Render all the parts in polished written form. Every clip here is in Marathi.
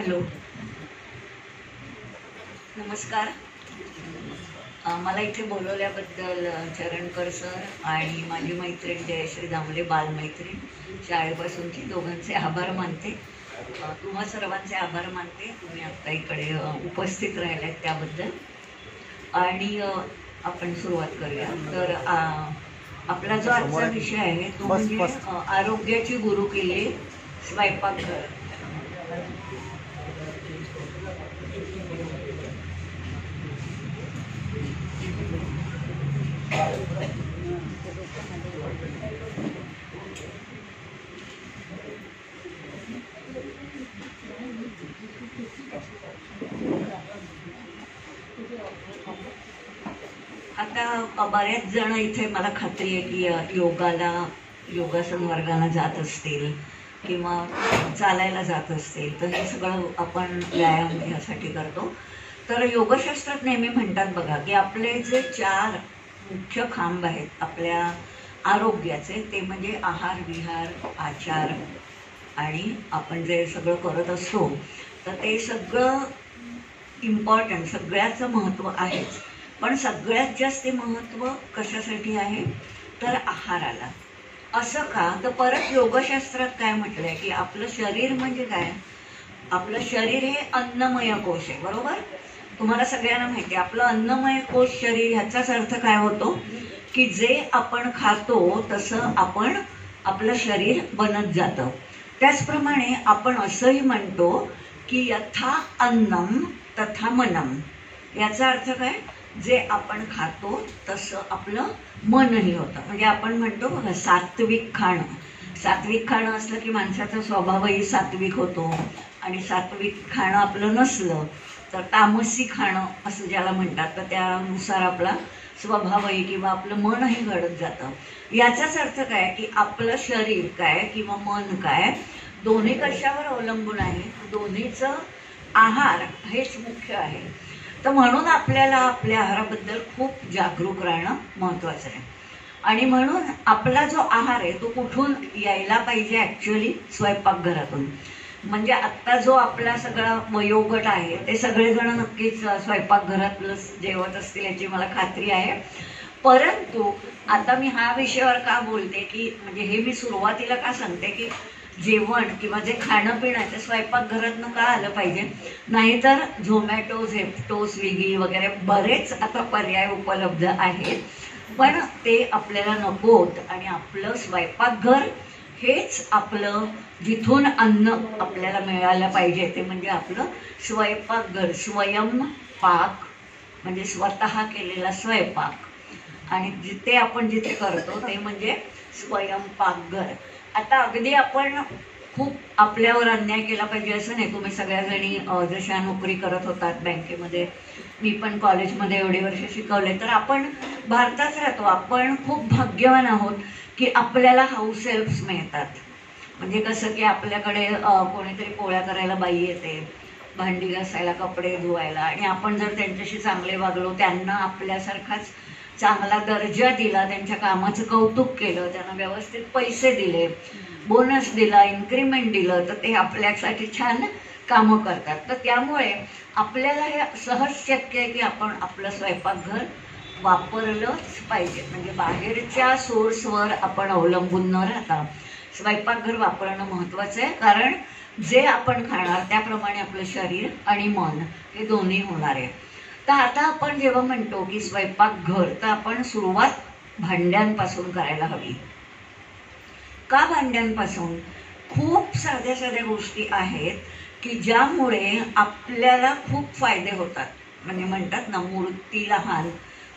हॅलो, नमस्कार. मला इथे बोलवल्याबद्दल चरणकर सर आणि माझी मैत्रीण जयश्री दामले, बालमैत्रीण शाळेपासूनची, दोघांचे आभार मानते. तुम्हा सर्वांचे आभार मानते, तुम्ही आत्ता इकडे उपस्थित राहिलात त्याबद्दल. आणि आपण सुरुवात करूया. तर आपला जो आजचा विषय आहे तो म्हणजे आरोग्याची गुरुकिल्ली, स्वयंपाकघर. आता बऱ्याच जण इथे मला खात्री आहे की योगासन वर्गाला जात असतील किंवा चालायला जात असतील. तर हे सगळं आपण व्यायाम यासाठी करतो. तर योगशास्त्रात नेहमी म्हणतात बघा की आपले जे 4 मुख्य खांब आहेत आपल्या आरोग्याचे, ते म्हणजे आहार, विहार, आचार आणि आपण जे सगळं करत असतो तर ते सगळं इम्पॉर्टंट, सगळ्याचं महत्त्व आहेच. पण सगळ्यात जास्त महत्त्व कशासाठी आहे तर आहाराला. असं का? तर परत योगशास्त्रात काय म्हटलं आहे की आपलं शरीर म्हणजे काय, आपलं शरीर हे अन्नमय कोश आहे, बरोबर? तुम्हाला सगळ्यांना माहिती आहे आपलं अन्नमय कोश शरीर. ह्याचाच अर्थ काय होतो की जे आपण खातो तसं आपलं शरीर बनत जातं. त्याचप्रमाणे आपण असंही म्हणतो की यथा अन्नम तथा मनम. याचा अर्थ काय, जे आपण खातो तसं आपलं मनही होतं. म्हणजे आपण म्हणतो बघा सात्विक खाणं. सात्विक खाणं असलं की माणसाचा स्वभावही सात्विक होतो. आणि सात्विक खाणं आपलं नसलं तर तामसी खाणं असं ज्याला म्हणतात, तर त्यानुसार आपला स्वभावही किंवा आपलं मनही घडत जातं. याचाच अर्थ काय की आपलं शरीर काय किंवा मन काय दोन्ही कशावर अवलंबून आहे, दोन्हीचं आहार हेच मुख्य आहे. तर म्हणून आपल्याला आपल्या आहाराबद्दल खूप जागरूक राहणं महत्त्वाचं आहे. आणि म्हणून आपला जो आहार आहे तो कुठून यायला पाहिजे, ॲक्च्युअली स्वयंपाकघरातून. म्हणजे आत्ता जो आपला सगळा वयोगट आहे ते सगळेजण नक्कीच स्वयंपाकघरातलंच जेवत असतील याची मला खात्री आहे. परंतु आता मी हा विषयावर का बोलते की म्हणजे हे मी सुरुवातीला का सांगते की जेवण किंवा जे खाणं पिणं ते स्वयंपाकघरातनं का आलं पाहिजे. नाहीतर झोमॅटो, झेप्टो, स्विगी वगैरे बरेच आता पर्याय उपलब्ध आहेत, पण ते आपल्याला नकोत. आणि आपलं स्वयंपाकघर हेच आपलं जिथून अन्न आपल्याला मिळालं पाहिजे ते म्हणजे आपलं स्वयंपाकघर. स्वयंपाक म्हणजे स्वतः केलेला स्वयंपाक, आणि जिथे करतो ते म्हणजे स्वयंपाकघर. आता अगदी आपण खूप आपल्यावर अन्याय केला पाहिजे असं नाही. तुम्ही सगळ्याजणी जशा नोकरी करत होतात बँकेमध्ये, मी पण कॉलेजमध्ये एवढे वर्ष शिकवले, तर आपण भारतात राहतो. आपण खूप भाग्यवान आहोत की आपल्याला हाऊस हेल्प्स मिळतात. म्हणजे कसं की आपल्याकडे कोणीतरी पोळ्या करायला बाई येते, भांडी घासायला, कपडे धुवायला, आणि आपण जर त्यांच्याशी चांगले वागलो, त्यांना आपल्यासारखाच चांगला दर्जा दिला, त्यांच्या कामाचं कौतुक केलं, त्यांना व्यवस्थित पैसे दिले, बोनस दिला, इन्क्रीमेंट दिलं, तर ते आपल्यासाठी छान कामं करतात. तर त्यामुळे आपल्याला हे सहज शक्य आहे की आपण आपलं स्वयंपाकघर वापरलंच पाहिजे. म्हणजे बाहेरच्या सोर्सवर आपण अवलंबून न राहता स्वयंपाकघर वापरणं महत्त्वाचं आहे. कारण जे आपण खाणार त्याप्रमाणे आपलं शरीर आणि मन हे दोन्ही होणार आहे. तर आता आपण जेव्हा म्हणतो की स्वयंपाकघर, तर आपण सुरुवात भांड्यांपासून करायला हवी. का भांड्यांपासून? खूप साध्या साध्या गोष्टी आहेत की ज्यामुळे आपल्याला खूप फायदे होतात. म्हणजे म्हणतात ना, मूर्ती लहान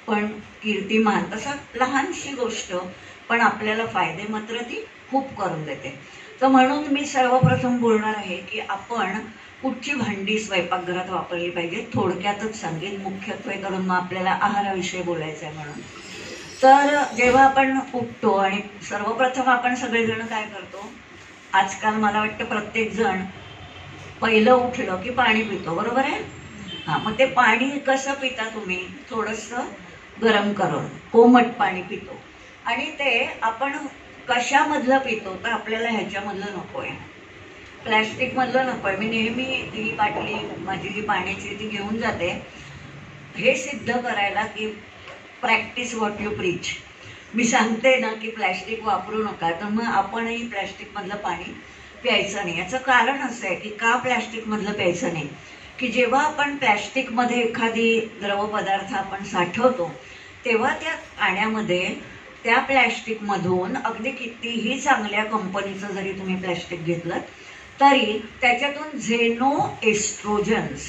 पण कीर्तिमान, तसं लहानशी गोष्ट पण आपल्याला फायदे मात्र ती खूप करून देते. तर म्हणून मी सर्वप्रथम बोलणार आहे की आपण कुठची भांडी स्वयंपाकघरात वापरली पाहिजे. थोडक्यातच सांगेन, मुख्यत्वे करून मग आपल्याला आहाराविषयी बोलायचं आहे म्हणून. तर जेव्हा आपण उठतो आणि सर्वप्रथम आपण सगळेजण काय करतो, आजकाल मला वाटतं प्रत्येक जण पहिलं उठलं की पाणी पितो, बरोबर आहे? हां, मग ते पाणी कसं पिता तुम्ही? थोडंसं गरम करून कोमट पाणी पितो. आणि ते आपण कशामधलं पितो, तर आपल्याला ह्याच्यामधलं नको आहे. प्लॅस्टिकमधलं नको आहे. मी नेहमी ही बाटली माझी जी पाण्याची ती घेऊन जाते, हे सिद्ध करायला की प्रॅक्टिस व्हॉट यू प्रीच. मी सांगते ना की प्लॅस्टिक वापरू नका, तर मग आपणही प्लॅस्टिकमधलं पाणी प्यायचं नाही. याचं कारण असं आहे की का प्लॅस्टिकमधलं प्यायचं नाही, की जेव्हा आपण प्लॅस्टिकमध्ये एखादी द्रवपदार्थ आपण साठवतो तेव्हा त्या पाण्यामध्ये त्या प्लॅस्टिकमधून अगदी कितीही चांगल्या कंपनीचं जरी तुम्ही प्लॅस्टिक घेतलं तरी त्याच्यातून झेनो एस्ट्रोजन्स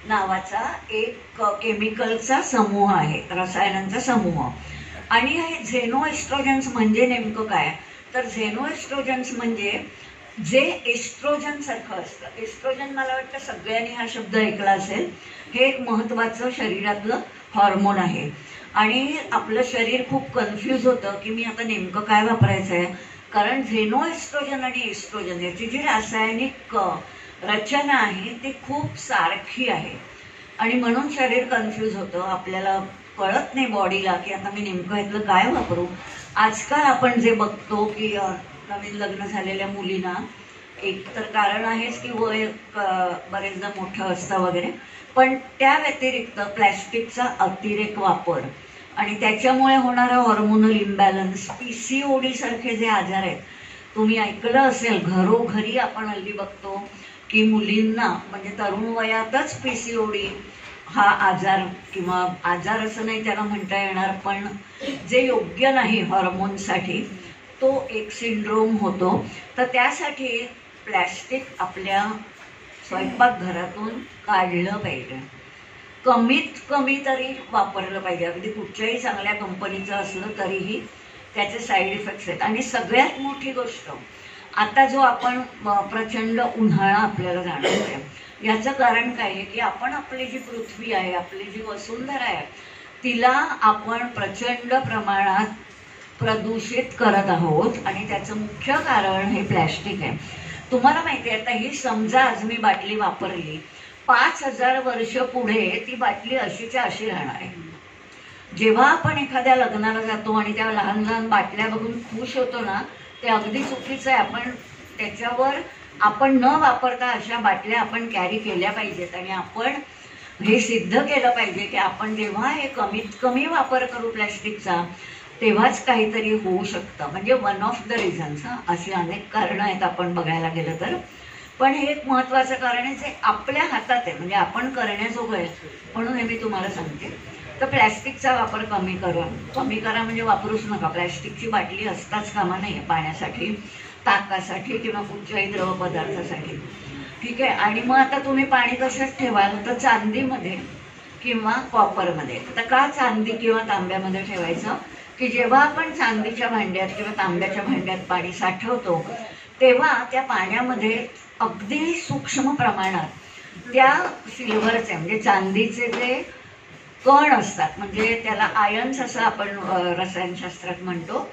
नावाचा एक केमिकलचा समूह आहे, रसायनांचा समूह. आणि हे झेनो एस्ट्रोजन्स म्हणजे नेमकं काय, तर झेनो एस्ट्रोजन्स म्हणजे जे एस्ट्रोजन सारखं असतं. एस्ट्रोजन मला वाटतं सगळ्यांनी हा शब्द ऐकला असेल. हे एक महत्त्वाचं शरीरातलं हॉर्मोन आहे. आणि आपलं शरीर खूप कन्फ्यूज होतं की मी आता नेमकं काय वापरायचं आहे, कारण झेनो एस्ट्रोजन आणि एस्ट्रोजन याची जी रासायनिक रचना आहे ती खूप सारखी आहे आणि म्हणून शरीर कन्फ्यूज होतं. आपल्याला कळत नाही बॉडीला की आता मी नेमकं यातलं काय वापरू. आजकाल आपण जे बघतो की नवीन लग्न झालेल्या मुलींना एक तर कारण आहेच की वय बरेचदा मोठं असतं वगैरे, पण त्या व्यतिरिक्त प्लॅस्टिकचा अतिरेक वापर आणि त्याच्यामुळे होणारा हॉर्मोनल इम्बॅलन्स, PCOD सारखे जे आजार आहेत, तुम्ही ऐकलं असेल घरोघरी आपण हल्ली बघतो की मुलींना म्हणजे तरुण वयातच PCOD हा आजार, किंवा आजार असं नाही त्याला म्हणता येणार, पण जे योग्य नाही हॉर्मोनसाठी तो एक सिंड्रोम होतो. तर त्यासाठी प्लॅस्टिक आपल्या स्वयंपाकघरातून काढलं पाहिजे, कमीत कमी तरी वापरलं पाहिजे. अगदी कुठच्याही चांगल्या कंपनीचं असलं तरीही त्याचे साईड इफेक्ट्स आहेत. आणि सगळ्यात मोठी गोष्ट, आता जो आपण प्रचंड उन्हाळा आपल्याला जाणवतोय याचं कारण काय आहे की आपण आपली जी पृथ्वी आहे, आपली जी वसुंधरा आहे, तिला आपण प्रचंड प्रमाणात प्रदूषित करत आहोत आणि त्याचं मुख्य कारण हे प्लॅस्टिक आहे. तुम्हाला माहिती आहे, आता ही समजा आज मी बाटली वापरली, 5000 वर्ष पुढे ती बाटली अशीच्या अशी राहणार आहे. जेव्हा आपण एखाद्या लग्नाला जातो आणि त्या लहान लहान बाटल्या बघून खुश होतो ना, ते अगदी चुकीचं आहे. आपण त्याच्यावर आपण न वापरता अशा बाटल्या आपण कॅरी केल्या पाहिजेत आणि आपण हे सिद्ध केलं पाहिजे की आपण जेव्हा हे कमीत कमी वापर करू प्लॅस्टिकचा तेव्हाच काहीतरी होऊ शकतं. म्हणजे वन ऑफ द रिझन्स. अशी अनेक कारणं आहेत आपण बघायला गेलं तर, पण हे एक महत्त्वाचं कारण आहे जे आपल्या हातात आहे, म्हणजे आपण करण्याजोगं आहे. म्हणून हे मी तुम्हाला सांगते, तर प्लॅस्टिकचा वापर कमी करा म्हणजे वापरूच नका. प्लॅस्टिकची बाटली असताच कामा नाही पाण्यासाठी, ताकासाठी किंवा कुठच्याही द्रवपदार्थासाठी, ठीक आहे. आणि मग आता तुम्ही पाणी कशात ठेवाल, तर चांदीमध्ये किंवा कॉपरमध्ये. आता का चांदी किंवा तांब्यामध्ये ठेवायचं, की जेव्हा आपण चांदीच्या भांड्यात किंवा तांब्याच्या भांड्यात पाणी साठवतो तेव्हा त्या पाण्यामध्ये अगदी सूक्ष्म प्रमाणात त्या सिल्वरचे म्हणजे चांदीचे जे कण असतात, म्हणजे त्याला आयन्स असं आपण रसायनशास्त्रात म्हणतो,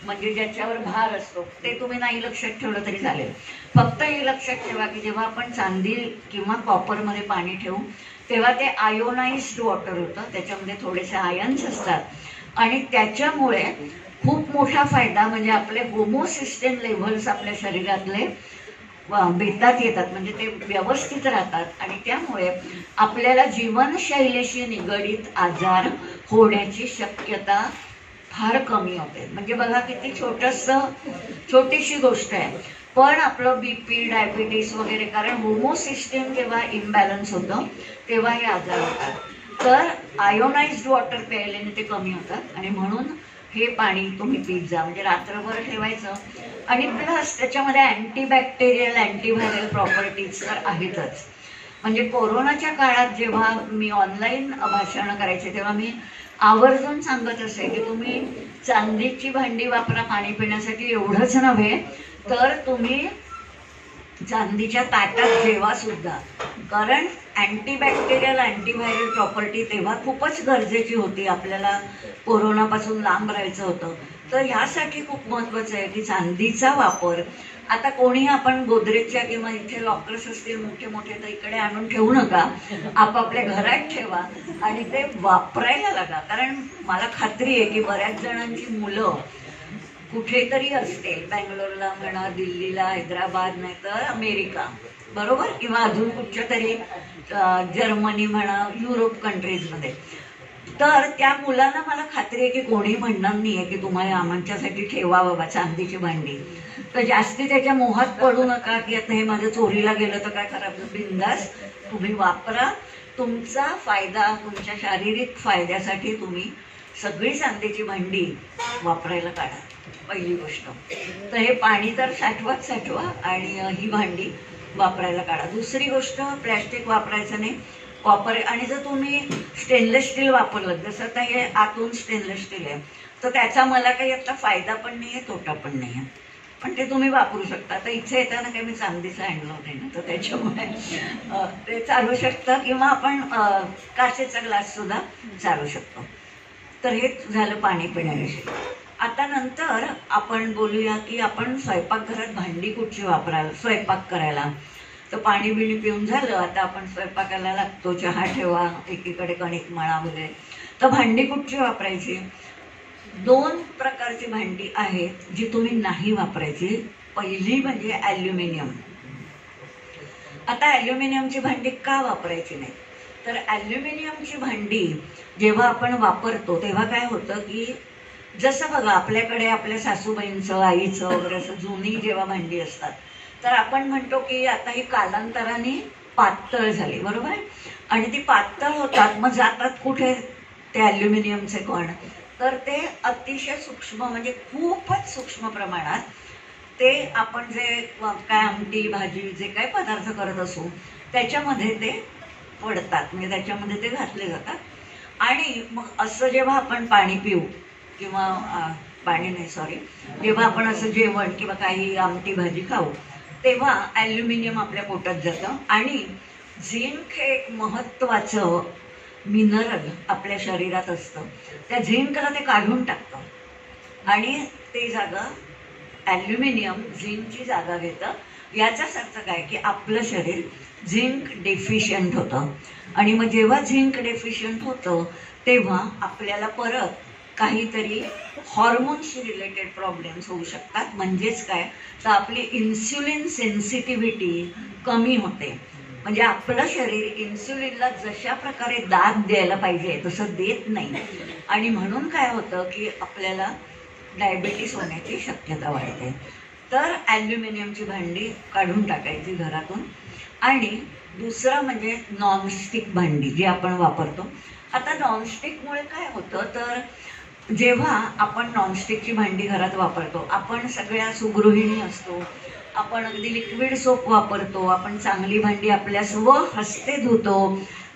म्हणजे ज्याच्यावर भार असतो, ते तुम्ही नाही लक्षात ठेवलं तरी चालेल. फक्त हे लक्षात ठेवा की जेव्हा आपण चांदी किंवा कॉपरमध्ये पाणी ठेवू तेव्हा ते आयोनाइज्ड वॉटर होतं, त्याच्यामध्ये थोडेसे आयन्स असतात आणि त्याच्यामुळे खूप मोठा फायदा म्हणजे आपले होमोसिस्टेन लेव्हल्स आपल्या शरीरातले बेतात येतात, म्हणजे ते व्यवस्थित राहतात आणि त्यामुळे आपल्याला जीवनशैलीशी निगडीत आजार होण्याची शक्यता फार कमी होते. म्हणजे बघा किती छोटीशी गोष्ट आहे, पण आपलं BP, डायबिटीस वगैरे, कारण होमोसिस्टेम जेव्हा इम्बॅलन्स होतं तेव्हा हे आजार होतात. तर आयोनाइज्ड वॉटर प्यायल्याने ते कमी होतात आणि म्हणून हे पाणी तुम्ही पीत जा. म्हणजे रात्रभर ठेवायचं आणि प्लस त्याच्यामध्ये अँटीबॅक्टेरियल, अँटीव्हायरल प्रॉपर्टीज तर आहेतच. म्हणजे कोरोनाच्या काळात जेव्हा मी ऑनलाईन भाषणं करायचे तेव्हा मी आवर्जून सांगत असे की तुम्ही चांदीची भांडी वापरा पाणी पिण्यासाठी. एवढंच नव्हे तर तुम्ही चांदीच्या ताटात जेवा सुद्धा, कारण अँटीबॅक्टेरियल, अँटीव्हायरल प्रॉपर्टी तेव्हा खूपच गरजेची होती. आपल्याला कोरोनापासून लांब राहायचं होतं, तर ह्यासाठी खूप महत्त्वाचं आहे की चांदीचा वापर. आता कोणी आपण गोदरेजच्या किंवा इथे लॉकर्स असतील मोठे मोठे तर इकडे आणून ठेवू नका, आपापल्या घरात ठेवा आणि ते वापरायला लागा. कारण मला खात्री आहे की बऱ्याच जणांची मुलं कुठेतरी असतील, बँगलोरला म्हणा, दिल्लीला, हैदराबाद, नाही तर अमेरिका, बरोबर, किंवा अजून कुठच्या तरी जर्मनी म्हणा, युरोप कंट्रीजमध्ये. तर त्या मुलांना मला खात्री आहे की कोणी म्हणणार नाही आहे की तुम्हाला आमच्यासाठी ठेवा बाबा चांदीची भांडी. तर जास्ती त्याच्या मोहात पडू नका की आता हे माझं चोरीला गेलं तर काय करायचं. बिंदास तुम्ही वापरा, तुमचा फायदा, तुमच्या शारीरिक फायद्यासाठी तुम्ही सगळी चांदीची भांडी वापरायला काढा, पहिली गोष्ट. तर हे पाणी तर साठवा आणि ही भांडी वापरायला काढा. दुसरी गोष्ट, प्लॅस्टिक वापरायचं नाही. आणि जर तुम्ही स्टेनलेस स्टील वापरलं, जसं आता हे आतून स्टेनलेस स्टील आहे, तर त्याचा मला काही आता फायदा पण नाही आहे, तोटा पण नाही आहे, पण ते तुम्ही वापरू शकता. तर इथे येताना काही मी चांदीचं आणलं होते ना, तर त्याच्यामुळे ते चालू शकतं, किंवा आपण काचेचा ग्लास सुद्धा चालू शकतो. तर हे झालं पाणी पिण्याविषयी. आता नंतर आपण बोलूया की आपण स्वयंपाकघरात भांडी कुठची वापराल स्वयंपाक करायला. तर पाणी बिणी पिऊन झालं, आता आपण स्वयंपाकाला लागतो, चहा ठेवा, एकीकडे कणिक मळा वगैरे. तर भांडी कुठची वापरायची? 2 प्रकारची भांडी आहेत जी तुम्ही नाही वापरायची. पहिली म्हणजे ॲल्युमिनियम. आता ॲल्युमिनियमची भांडी का वापरायची नाही? तर ॲल्युमिनियमची भांडी जेव्हा आपण वापरतो तेव्हा काय होतं की जसं बघा आपल्याकडे आपल्या सासूबाईंचं, आईचं वगैरे असं जुनी जेव्हा भांडी असतात, तर आपण म्हणतो की आता ही कालांतराने पातळ झाली, बरोबर आहे, आणि ती पातळ होतात, मग जातात कुठे ते ॲल्युमिनियमचे कण. तर ते अतिशय सूक्ष्म, म्हणजे खूपच सूक्ष्म प्रमाणात ते आपण जे काय आमटी भाजी जे काही पदार्थ करत असू त्याच्यामध्ये ते पडतात, म्हणजे त्याच्यामध्ये ते घातले जातात. आणि मग असं जेव्हा आपण पाणी पिऊ किंवा जेव्हा आपण असं जेवण किंवा काही आमटी भाजी खाऊ तेव्हा ॲल्युमिनियम आपल्या पोटात जातं. आणि झिंक हे एक महत्त्वाचं मिनरल आपल्या शरीरात असतं, त्या झिंकला ते काढून टाकतं आणि ते जागा ॲल्युमिनियम झिंकची जागा घेतं. याचाच अर्थ काय की आपलं शरीर झिंक डेफिशियंट होतं, आणि मग जेव्हा झिंक डेफिशियंट होतं तेव्हा आपल्याला परत काहीतरी हॉर्मोन्सशी रिलेटेड प्रॉब्लेम्स होऊ शकतात. म्हणजेच काय, तर आपली इन्सुलिन सेन्सिटिव्हिटी कमी होते. म्हणजे आपलं शरीर इन्सुलिनला जशा प्रकारे दाद द्यायला पाहिजे तसं देत नाही, आणि म्हणून काय होतं की आपल्याला डायबिटीस होण्याची शक्यता वाढते. तर ॲल्युमिनियमची भांडी काढून टाकायची घरातून. आणि दुसरं म्हणजे नॉनस्टिक भांडी जी आपण वापरतो. आता नॉनस्टिकमुळे काय होतं, तर जेव्हा आपण नॉनस्टिकची भांडी घरात वापरतो, आपण सगळ्या सुगृहिणी असतो, आपण अगदी लिक्विड सोप वापरतो, आपण चांगली भांडी आपल्या हस्ते धुतो,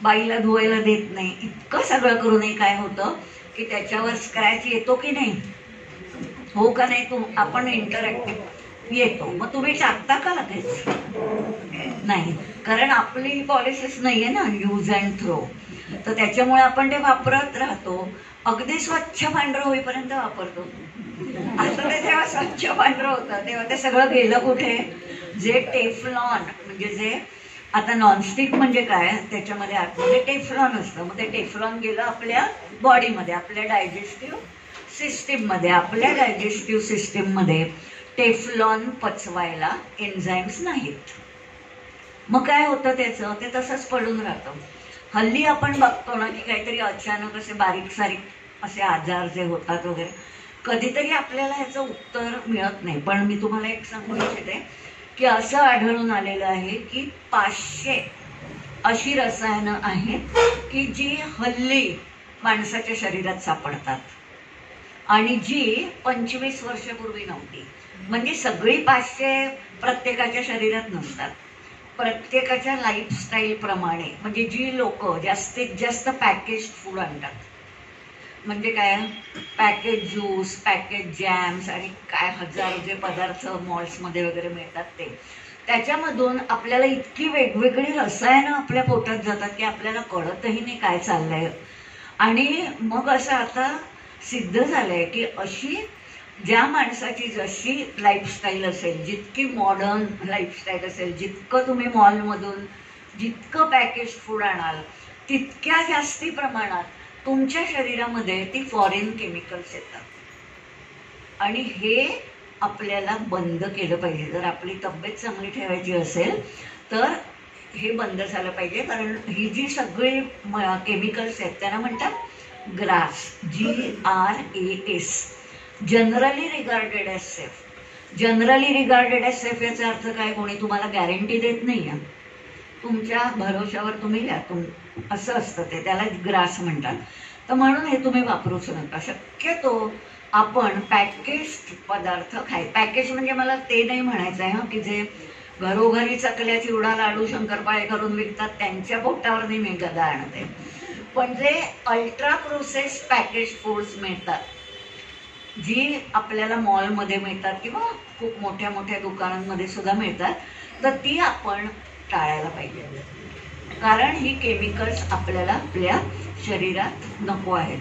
बाईला धुवायला देत नाही, इतकं सगळं करूनही काय होतं की त्याच्यावर स्क्रॅच येतो की नाही, हो का नाही, आपण इंटरॅक्टिव्ह येतो. मग तुम्ही टाकता का लगेच? नाही, कारण आपली पॉलिसीच नाही आहे ना, यूज अँड थ्रो. तर त्याच्यामुळे आपण ते वापरत राहतो, अगदी स्वच्छ पांढरं होईपर्यंत वापरतो. असं ते जेव्हा स्वच्छ पांढरं होतं तेव्हा ते सगळं गेलं कुठे? जे टेफ्लॉन, म्हणजे जे आता नॉनस्टिक म्हणजे काय, त्याच्यामध्ये आतमध्ये टेफ्लॉन असतं, मग ते टेफ्लॉन गेलं आपल्या बॉडीमध्ये, आपल्या डायजेस्टिव्ह सिस्टीममध्ये. आपल्या डायजेस्टिव्ह सिस्टीममध्ये टेफ्लॉन पचवायला एन्झाईम्स नाहीत. मग काय होतं त्याचं, ते तसंच पडून राहतं. हल्ली आपण बघतो ना की काहीतरी अचानक असे बारीक सारीक असे आजार जे होतात वगैरे, कधीतरी आपल्याला ह्याचं उत्तर मिळत नाही. पण मी तुम्हाला एक सांगू इच्छिते की असं आढळून आलेलं आहे की 500 अशी रसायनं आहेत की जी हल्ली माणसाच्या शरीरात सापडतात आणि जी 25 वर्षापूर्वी नव्हती. म्हणजे सगळी 500 प्रत्येकाच्या शरीरात नसतात, प्रत्येकाच्या लाईफस्टाईल प्रमाणे. म्हणजे जी लोक जास्तीत जास्त पॅकेज फूड आणतात, म्हणजे काय, पॅकेज ज्यूस, पॅकेज जॅम्स आणि काय हजारो जे पदार्थ मॉल्समध्ये वगैरे मिळतात ते, त्याच्यामधून आपल्याला इतकी वेगवेगळी रसायनं आपल्या पोटात जातात की आपल्याला कळतही नाही काय चाललंय. आणि मग असं आता सिद्ध झालंय की अशी ज्या माणसाची जशी लाईफस्टाईल असेल, जितकी मॉडर्न लाईफस्टाईल असेल, जितकं तुम्ही मॉलमधून जितकं पॅकेज फूड आणाल तितक्या जास्ती प्रमाणात तुमच्या शरीरामध्ये ती फॉरेन केमिकल्स येतात. आणि हे आपल्याला बंद केलं पाहिजे. जर आपली तब्येत चांगली ठेवायची असेल तर हे बंद झालं पाहिजे. कारण ही जी सगळी केमिकल्स आहेत त्यांना म्हणतात grass, GRAS, generally regarded as safe. Generally regarded as safe याचा अर्थ काय? कोणी तुम्हाला गॅरंटी देत नाही आहे, तुमच्या भरोशावर तुम्ही घ्या, असं असतं ते, त्याला ग्रास म्हणतात. तर म्हणून हे तुम्ही वापरूच नका. शक्यतो आपण पॅकेज्ड पदार्थ पॅकेज म्हणजे मला ते नाही म्हणायचं आहे की जे घरोघरी चकल्या, चिवडा, लाडू, शंकरपाळे करून विकतात त्यांच्या पोटावर नाही मी गदा आणत आहे. पण जे अल्ट्रा प्रोसेस्ड पॅकेज फूड्स मिळतात, जी आपल्याला मॉलमध्ये मिळतात किंवा खूप मोठ्या मोठ्या दुकानांमध्ये सुद्धा मिळतात, तर ती आपण टाळायला पाहिजे. कारण ही केमिकल्स आपल्याला आपल्या शरीरात नको आहेत.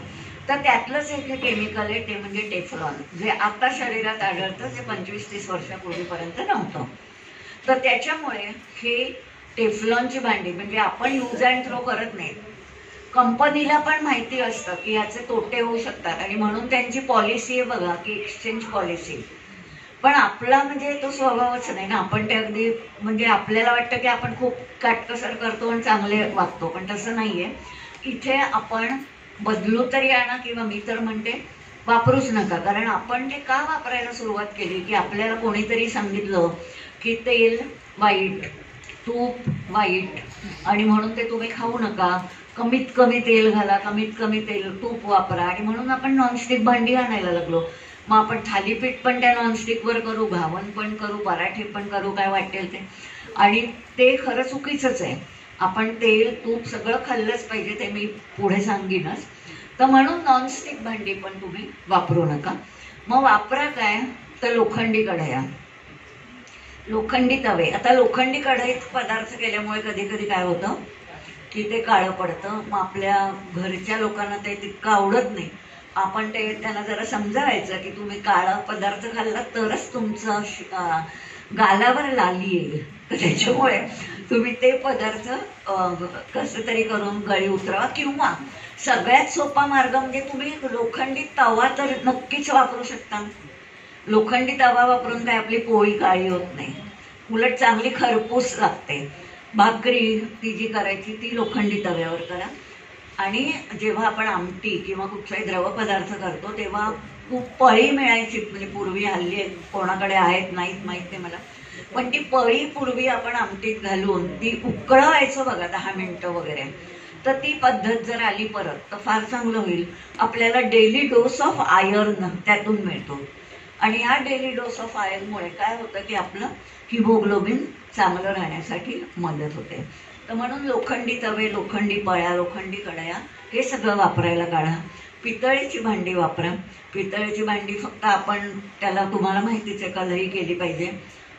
तर त्यातलंच एक केमिकल आहे ते म्हणजे टेफ्लॉन, जे आता शरीरात आढळतं, जे 25-30 वर्षापूर्वीपर्यंत नव्हतं. तर त्याच्यामुळे हे टेफ्लॉनची भांडी म्हणजे आपण यूज अँड थ्रो करत नाही. कंपनीला पण माहिती असतं की याचे तोटे होऊ शकतात आणि म्हणून त्यांची पॉलिसी आहे बघा की एक्सचेंज पॉलिसी. पण आपला म्हणजे तो स्वभावच नाही ना. आपण ते अगदी म्हणजे आपल्याला वाटतं की आपण खूप काटकसर करतो आणि चांगले वागतो, पण तसं नाही आहे. इथे आपण बदलू तरी आणा, किंवा मी तर म्हणते वापरूच नका. कारण आपण ते का वापरायला सुरुवात केली की आपल्याला कोणीतरी सांगितलं की तेल वाईट, तूप वाईट, आणि म्हणून ते तुम्ही खाऊ नका, कमीत कमी तेल घाला, कमीत कमी तूप वापरा, आणि म्हणून आपण नॉनस्टिक भांडी आणायला लागलो. मग आपण थालीपीठ पण त्या नॉनस्टिकवर करू, घावण पण करू, पराठे पण करू, काय वाटेल ते. आणि ते खरं चुकीचंच आहे. आपण तेल, तूप सगळं खाल्लंच पाहिजे, ते मी पुढे सांगीनच. तर म्हणून नॉनस्टिक भांडी पण तुम्ही वापरू नका. मग वापरा काय? तर लोखंडी कढया, लोखंडी तवे. आता लोखंडी कढईत पदार्थ केल्यामुळे कधी कधी काय होतं की ते काळं पडतं. मग आपल्या घरच्या लोकांना ते तितकं आवडत नाही. आपण ते त्यांना जरा समजावायचं की तुम्ही काळा पदार्थ खाल्ला तरच तुमचं गालावर लाली येईल. तर त्याच्यामुळे तुम्ही ते पदार्थ कसं तरी करून गळी उतरवा. किंवा सगळ्यात सोपा मार्ग म्हणजे तुम्ही लोखंडी तवा तर नक्कीच वापरू शकता. लोखंडी तवा वापरून काय आपली पोळी काळी होत नाही, उलट चांगली खरपूस लागते. भाकरी ती जी करायची ती लोखंडी तव्यावर करा. आणि जेव्हा आपण आमटी किंवा कुठलाही द्रवपदार्थ करतो तेव्हा खूप पळी मिळायची. म्हणजे पूर्वी, हल्ली कोणाकडे आहेत नाहीत माहीत नाही मला, पण ती पळी पूर्वी आपण आमटीत घालून ती उकळवायचं बघा 10 मिनिटं वगैरे. तर ती पद्धत जर आली परत तर फार चांगलं होईल. आपल्याला डेली डोस ऑफ आयर्न त्यातून मिळतो. आणि या डेली डोस ऑफ आयर्नमुळे काय होतं की आपलं हिमोग्लोबिन चांगलं राहण्यासाठी मदत होते. तर म्हणून लोखंडी तवे, लोखंडी पळ्या, लोखंडी कढया हे सगळं वापरायला काढा. पितळेची भांडी वापरा. पितळेची भांडी फक्त आपण त्याला, तुम्हाला माहितीच आहे, कलई केली पाहिजे.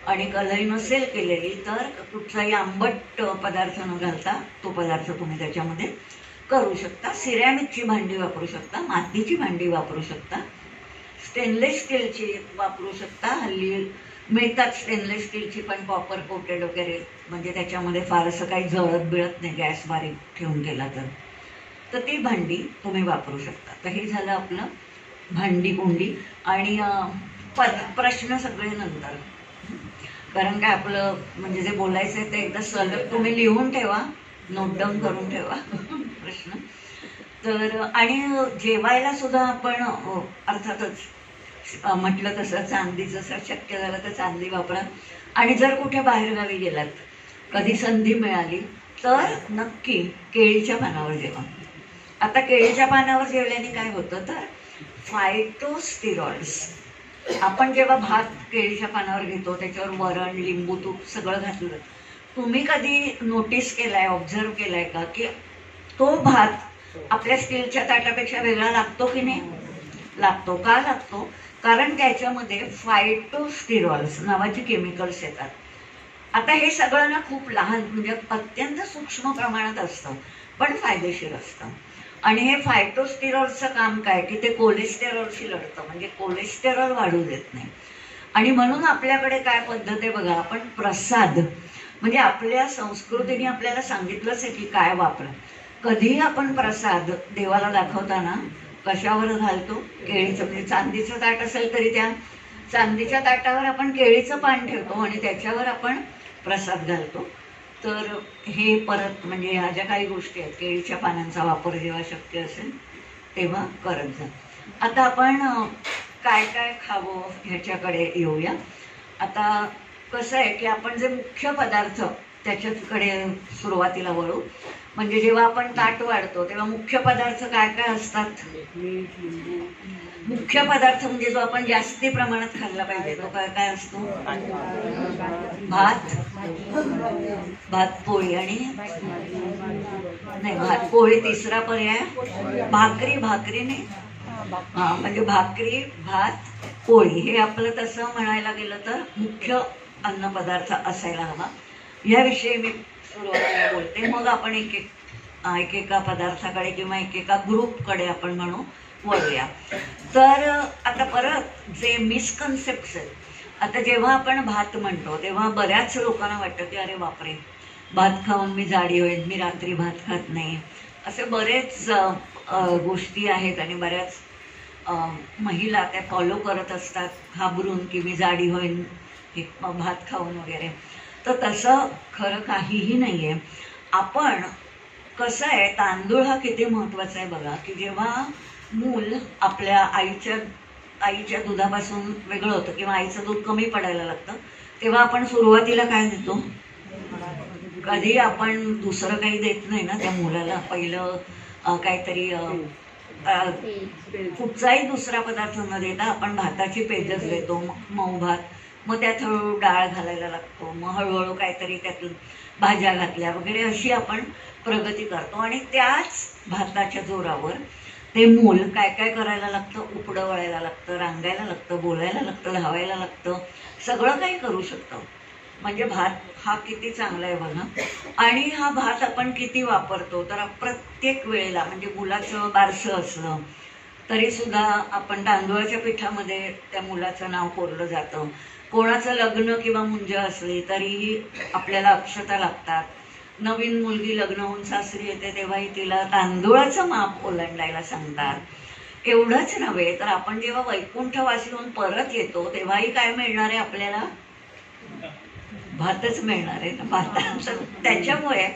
आणि कलई नसेल केलेली तर कुठलाही आंबट पदार्थ न घालता तो पदार्थ तुम्ही त्याच्यामध्ये करू शकता. सिरॅमिकची भांडी वापरू शकता, मातीची भांडी वापरू शकता, स्टेनलेस स्टीलची वापरू शकता. हल्ली मिळतात स्टेनलेस स्टीलची पण कॉपर कोटेड वगैरे, म्हणजे त्याच्यामध्ये फार असं काही जळत बिळत नाही गॅस बारीक ठेवून केला तर ती भांडी तुम्ही वापरू शकता. तर हे झालं आपलं भांडी कुंडी. आणि प्रश्न सगळे नंतर, कारण काय आपलं म्हणजे जे बोलायचं आहे ते एकदा सलग तुम्ही लिहून ठेवा, नोट डाऊन करून ठेवा प्रश्न. तर आणि जेवायला सुद्धा आपण अर्थातच म्हटलं तसं चांदीचं जर शक्य झालं तर चांदी वापरा. आणि जर कुठे बाहेरगावी गेलात, कधी संधी मिळाली तर नक्की केळीच्या पानावर जेवा. आता केळीच्या पानावर जेवल्याने काय होतं तर फायटोस्टिरॉइड्स, आपण जेव्हा भात केळीच्या पानावर घेतो त्याच्यावर वरण, लिंबू, तूप सगळं घातलं, तुम्ही कधी नोटीस केलाय, ऑब्झर्व केलाय का की तो भात आपल्या स्टीलच्या ताटापेक्षा वेगळा लागतो की नाही? लागतो. का लागतो? कारण त्याच्यामध्ये फायटोस्टिरॉल्स नावाचे केमिकल्स येतात. आता हे सगळं ना खूप लहान म्हणजे अत्यंत सूक्ष्म प्रमाणात असतं, पण फायदेशीर असतं. आणि हे फायटोस्टिरॉलचं काम काय की ते कोलेस्टेरॉलशी लढतं, म्हणजे कोलेस्टेरॉल वाढू देत नाही. आणि म्हणून आपल्याकडे काय पद्धत आहे बघा, आपण प्रसाद म्हणजे आपल्या संस्कृतीने आपल्याला सांगितलंच आहे की काय वापरा. कधीही आपण प्रसाद देवाला दाखवताना कशावर घालतो? केळीचं, म्हणजे चांदीचं ताट असेल तरी त्या चांदीच्या ताटावर आपण केळीचं पान ठेवतो आणि त्याच्यावर आपण प्रसाद घालतो. तर हे परत म्हणजे ह्या ज्या काही गोष्टी आहेत, केळीच्या पानांचा वापर जेव्हा शक्य असेल तेव्हा करत जा. आता आपण काय काय खावं ह्याच्याकडे येऊया. आता कसं आहे की आपण जे मुख्य पदार्थ त्याच्याकडे सुरुवातीला वळू. म्हणजे जेव्हा आपण ताट वाढतो तेव्हा मुख्य पदार्थ काय काय असतात? मुख्य पदार्थ म्हणजे जो आपण जास्ती प्रमाणात खाल्ला पाहिजे तो काय काय असतो? भात, भात पोळी आणि नाही, भात पोळी तिसरा पर्याय भाकरी. भाकरीने म्हणजे भाकरी, भात, पोळी हे आपलं तसं म्हणायला गेलं तर मुख्य अन्नपदार्थ असायला हवा. याविषयी मी सुरुवातीला बोलते, मग आपण एकेका पदार्थाकडे किंवा एकेका ग्रुपकडे आपण म्हणू वळूया. तर आता परत जे मिसकन्सेप्ट्स आहेत, आता जेव्हा आपण भात म्हणतो तेव्हा बऱ्याच लोकांना वाटतं की अरे बापरे, भात खाऊन मी जाडी होईल, मी रात्री भात खात नाही, असे बरेच गोष्टी आहेत आणि बऱ्याच महिला त्या फॉलो करत असतात घाबरून की मी जाडी होईन भात खाऊन वगैरे. तर तसं खरं काहीही नाही आहे. आपण कसं आहे, तांदूळ हा किती महत्त्वाचा आहे बघा, की जेव्हा मूल आपल्या आईच्या दुधापासून वेगळं होतं किंवा आईचं दूध कमी पडायला लागतं तेव्हा आपण सुरुवातीला काय देतो? कधी आपण दुसरं काही देत नाही ना त्या मुलाला. पहिलं काहीतरी कुठचाही दुसरा पदार्थ न देता आपण भाताची पेजच देतो, मऊ भात, मग त्यात हळूहळू डाळ घालायला लागतो, मग हळूहळू काहीतरी त्यातून भाज्या घातल्या वगैरे अशी आपण प्रगती करतो. आणि त्याच भाताच्या जोरावर ते मूल काय काय करायला लागतं? उपडं वळायला लागतं, रांगायला लागतं, बोलायला लागतं, धावायला लागतं, सगळं काही करू शकतं. म्हणजे भात हा किती चांगला आहे बघा. आणि हा भात आपण किती वापरतो? तर प्रत्येक वेळेला, म्हणजे मुलाचं बारसं असलं तरी सुद्धा आपण तांदूळाच्या पिठामध्ये त्या मुलाचं नाव कोरलं जातं. कोणाचं लग्न किंवा मुंज असली तरीही आपल्याला अक्षता लागतात. नवीन मुलगी लग्न होऊन सासरी येते तेव्हाही तिला तांदूळाचं माप ओलांडायला सांगतात. एवढंच नव्हे तर आपण जेव्हा वैकुंठवासी होऊन परत येतो तेव्हाही काय मिळणार आहे आपल्याला? भातच मिळणार आहे ना, भाताचं. त्याच्यामुळे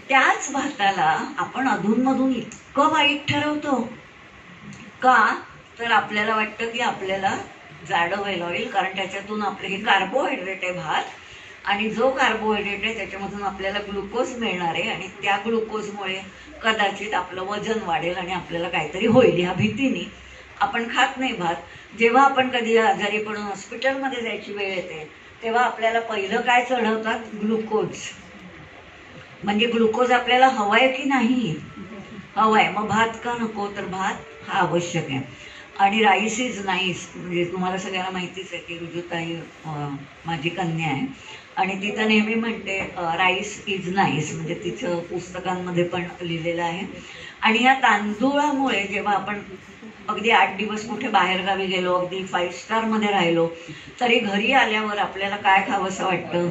त्याच भाताला आपण अधूनमधून इतकं वाईट ठरवतो का? तर आपल्याला वाटतं की आपल्याला जाडं व्हायला होईल, कारण त्याच्यातून आपले हे कार्बोहायड्रेट आहे भात, आणि जो कार्बोहायड्रेट आहे त्याच्यामधून आपल्याला ग्लुकोज मिळणार आहे आणि त्या ग्लुकोजमुळे कदाचित आपलं वजन वाढेल आणि आपल्याला काहीतरी होईल ह्या भीतीने आपण खात नाही भात. जेव्हा आपण कधी आजारी पडून हॉस्पिटलमध्ये जायची वेळ येते तेव्हा आपल्याला पहिलं काय चढवतात? ग्लुकोज. म्हणजे ग्लुकोज आपल्याला हवाय की नाही? हवाय. मग भात का नको? तर भात हा आवश्यक आहे. आणि राईस इज नाईस, म्हणजे तुम्हाला सगळ्यांना माहितीच आहे की रुजुताई माझी कन्या आहे आणि ती तर नेहमी म्हणते राईस इज नाईस, म्हणजे तिचं पुस्तकांमध्ये पण लिहिलेलं आहे. आणि या तांदूळामुळे जेव्हा आपण अगदी 8 दिवस कुठे बाहेरगावी गेलो, अगदी 5 स्टारमध्ये राहिलो, तरी घरी आल्यावर आपल्याला काय खावंसं वाटतं?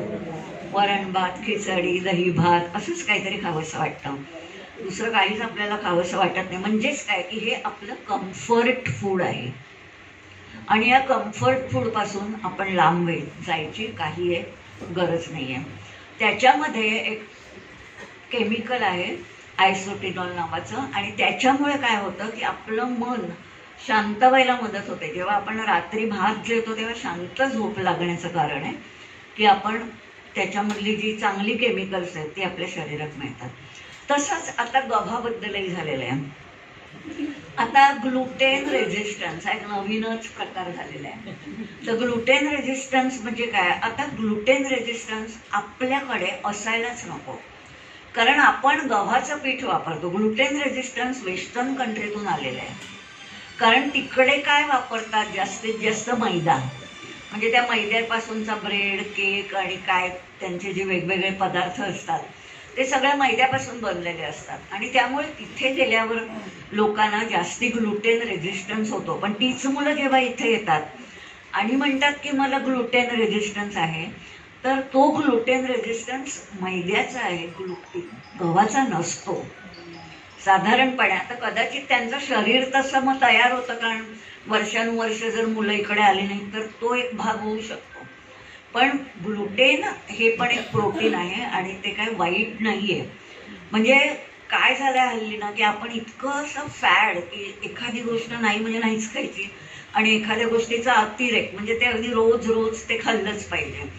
वरण भात, खिचडी, दही भात असंच काहीतरी खावंसं वाटतं. दुसरं काहीच आपल्याला खावंसं वाटत नाही. म्हणजेच काय की हे आपलं कम्फर्ट फूड आहे. आणि या कम्फर्ट फूडपासून आपण लांब जायची काही गरज नाही आहे. त्याच्यामध्ये एक केमिकल आहे आयसोटिनॉल नावाचं, आणि त्याच्यामुळे काय होतं की आपलं मन शांत व्हायला मदत होते. जेव्हा आपण रात्री भात जेवतो तेव्हा शांत झोप लागण्याचं कारण आहे की आपण त्याच्यामधली जी चांगली केमिकल्स आहेत ती आपल्या शरीरात मिळतात. तसंच आता गव्हाबद्दलही झालेलं आहे. आता ग्लुटेन रेझिस्टन्स हा एक नवीनच प्रकार झालेला आहे. तर ग्लुटेन रेझिस्टन्स म्हणजे काय? आता ग्लुटेन रेझिस्टन्स आपल्याकडे असायलाच नको, कारण आपण गव्हाचं पीठ वापरतो. ग्लुटेन रेझिस्टन्स वेस्टर्न कंट्रीतून आलेलं आहे, कारण तिकडे काय वापरतात? जास्तीत जास्त मैदा. म्हणजे त्या मैद्यापासूनचा ब्रेड, केक आणि काय त्यांचे जे वेगवेगळे पदार्थ असतात ते सगळ्या मैद्यापासून बनलेले असतात. आणि त्यामुळे तिथे गेल्यावर लोकांना जास्ती ग्लुटेन रेझिस्टन्स होतो. पण तीच मुलं जेव्हा इथे येतात आणि म्हणतात की मला ग्लुटेन रेझिस्टन्स आहे, तर तो ग्लुटेन रेझिस्टन्स मैद्याचा आहे, गव्हाचा नसतो. साधारणपणे. आता कदाचित त्यांचं शरीर तसं मग तयार होतं, कारण वर्षानुवर्ष जर मुलं इकडे आली नाही तर तो एक भाग होऊ शकतो. पण ग्लुटेन हे पण एक प्रोटीन आहे आणि ते काय वाईट नाहीये. म्हणजे काय झालंय हल्ली ना, की आपण इतकं असं फॅड की एखादी गोष्ट नाही म्हणजे नाहीच खायची, आणि एखाद्या गोष्टीचा अतिरेक म्हणजे ते अगदी रोज रोज ते खाल्लंच पाहिजे.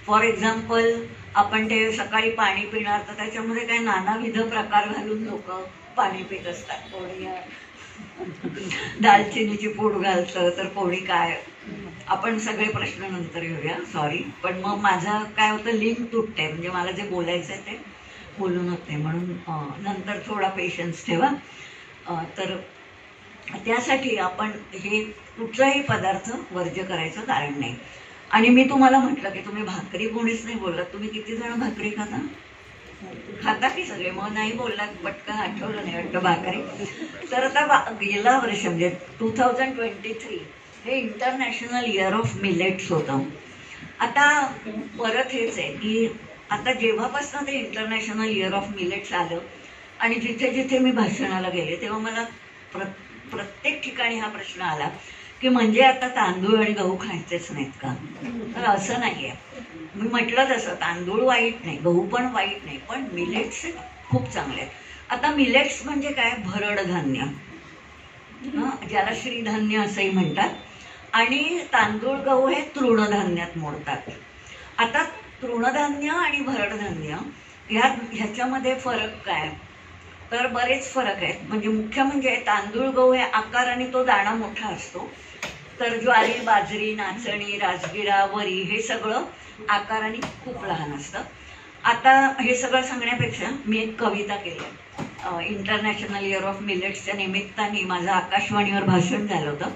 फॉर एक्झाम्पल, आपण ते सकाळी पाणी पिणार तर त्याच्यामध्ये काय नानाविध प्रकार घालून लोक पाणी पित असतात. कोणी दालचिनीची पूड घालतं, तर कोणी काय. आपण सगळे प्रश्न नंतर घेऊया, सॉरी. पण मग माझं काय होतं, लिंक तुटते, म्हणजे मला जे बोलायचं आहे ते बोलून होते, म्हणून नंतर थोडा पेशन्स ठेवा. तर त्यासाठी आपण हे कुठलाही पदार्थ वर्ज्य करायचं कारण नाही. आणि मी तुम्हाला म्हटलं की तुम्ही भाकरी कोणीच नाही बोललात. तुम्ही किती जण भाकरी खाता की सगळे? मग नाही बोललात, पटकन आठवलं नाही वाटतं भाकरी. तर आता गेला वर्ष म्हणजे 2023 हे इंटरनॅशनल इयर ऑफ मिलेट्स होतं. आता परत हेच आहे की आता जेव्हापासून ते इंटरनॅशनल इयर ऑफ मिलेट्स आलं आणि जिथे जिथे मी भाषणाला गेले तेव्हा मला प्रत्येक ठिकाणी हा प्रश्न आला की म्हणजे आता तांदूळ आणि गहू खायचेच नाहीत का? तर असं नाही आहे. मी म्हटलं तसं तांदूळ वाईट नाही, गहू पण वाईट नाही, पण मिलेट्स खूप चांगले आहेत. आता मिलेट्स म्हणजे काय? भरड धान्य, ज्याला श्रीधान्य असंही म्हणतात. आणि तांदूळ गहू हे तृणधान्यात मोडतात. आता तृणधान्य आणि भरडधान्य ह्याच्यामध्ये फरक काय? तर बरेच फरक आहेत. म्हणजे मुख्य म्हणजे तांदूळ गहू हे आकाराने तो दाणा मोठा असतो, तर ज्वारी, बाजरी, नाचणी, राजगिरा, वरी हे सगळं आकाराने खूप लहान असतं. आता हे सगळं सांगण्यापेक्षा मी एक कविता केली. इंटरनॅशनल इयर ऑफ मिलेट्सच्या निमित्ताने माझं आकाशवाणीवर भाषण झालं होतं,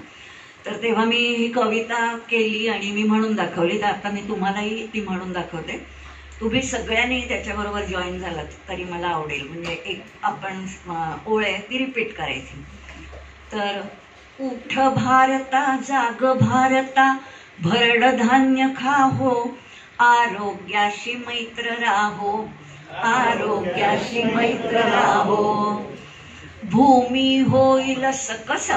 तर तेव्हा मी ही कविता केली आणि मी म्हणून दाखवली. तर आता मी तुम्हालाही ती म्हणून दाखवते. तुम्ही सगळ्यांनी त्याच्याबरोबर जॉईन झालात तरी मला आवडेल. म्हणजे एक आपण ओळ आहे ती रिपीट करायची. तर उठ भारता, जाग भारता, भरड धान्य खाहो, आरोग्याशी मैत्र राहो, आरोग्याशी मैत्र राहो. भूमी होईल सकस,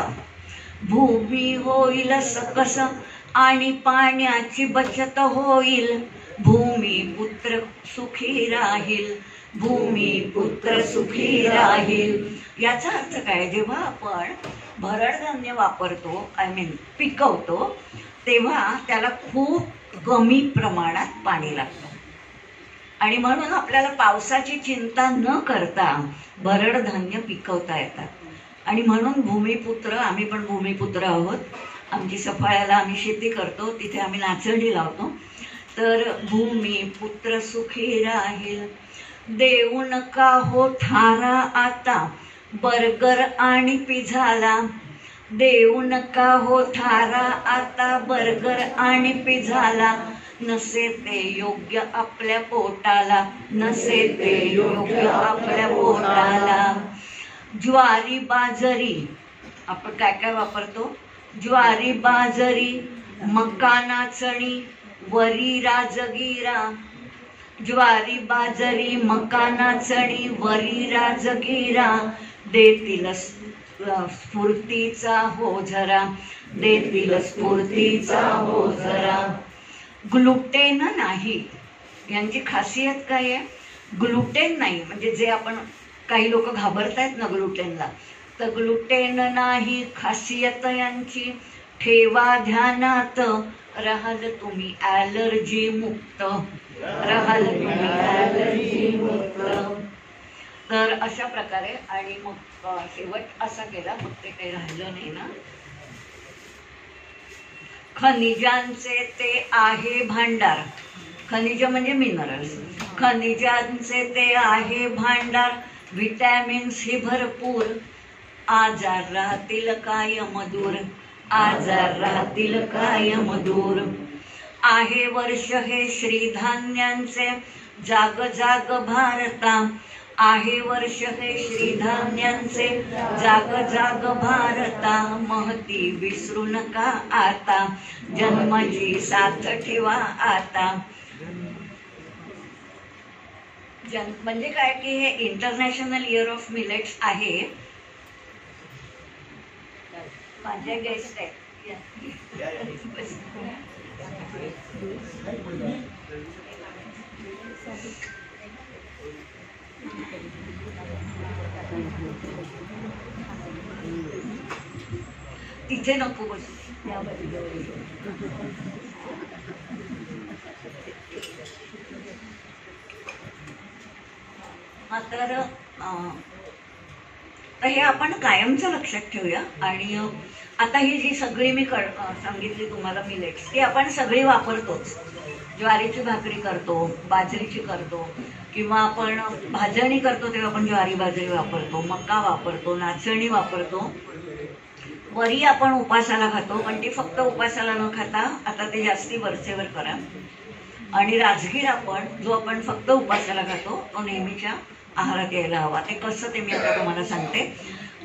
भूमी होईल सकस आणि पाण्याची बचत होईल. भूमिपुत्र सुखी राहील, भूमिपुत्र सुखी राहील. याचा अर्थ काय? जेव्हा आपण भरडधान्य वापरतो, पिकवतो, तेव्हा त्याला खूप कमी प्रमाणात पाणी लागतं. आणि म्हणून आपल्याला पावसाची चिंता न करता भरडधान्य पिकवता येतात. आणि म्हणून भूमिपुत्र, आम्ही पण भूमिपुत्र आहोत. आमची सफाळ्याला आम्ही शेती करतो, तिथे आम्ही नाचणी लावतो. तर भूमिपुत्र सुखी राहील. देऊ नका हो थारा आता बर्गर आणि पिझ्झाला, देऊ नका हो थारा आता बर्गर आणि पिझ्झाला. नसे ते योग्य आपल्या पोटाला, नसे ते योग्य आपल्या पोटाला. ज्वारी, बाजरी, आपण काय काय वापरतो? ज्वारी, बाजरी, मका, नाचणी, वरी, राजगिरा. ज्वारी, बाजरी, मका, नाचणी, वरी, राजगिरा देतील स्फूर्तीचा हो झरा, देतील स्फूर्तीचा हो झरा. ग्लुटेन नाही, यांची खासियत काय आहे? ग्लुटेन नाही म्हणजे जे आपण काही लोक घाबरतायत ना ग्लुटेनला, तर ग्लुटेन नाही खासियत यांची. ठेवा ध्यानात, राहाल तुम्ही ॲलर्जी मुक्त, राहाल तुम्ही ॲलर्जी मुक्त. तर अशा प्रकारे. आणि मग शेवट असा केला, मग ते काही राहिलं नाही ना. खनिजांचे ते आहे भांडार, खनिज म्हणजे मिनरल्स. खनिजांचे ते आहे भांडार, विटॅमिन्स ही भरपूर. आजार राहतील कायम दूर, आजार राहतील कायम दूर. आहे वर्ष हे श्रीधान्यांचे, जाग जाग भारता. आहे वर्ष हे श्रीधान्यांचे, जाग जाग भारता. महती विसरू नका आता, जन्माची साथ ठेवा आता. म्हणजे काय की हे इंटरनॅशनल इयर ऑफ मिलेट्स आहे. माझे गेस्ट आहेत. तिथे नको बसू. तर हे आपण कायमचं लक्षात ठेवूया. आणि आता ही जी सगळी मी सांगितली तुम्हाला मिलेट्स, ती आपण सगळी वापरतोच. ज्वारीची भाकरी करतो, बाजरीची करतो, किंवा आपण भाजणी करतो तेव्हा आपण ज्वारी बाजरी वापरतो, मका वापरतो, नाचणी वापरतो. वरी आपण उपासाला खातो, पण ती फक्त उपासाला न खाता आता ते जास्ती वरचेवर करा. आणि राजगीर आपण जो आपण फक्त उपासाला खातो तो नेहमीच्या आहारात यायला हवा. ते कसं ते मी आता तुम्हाला सांगते.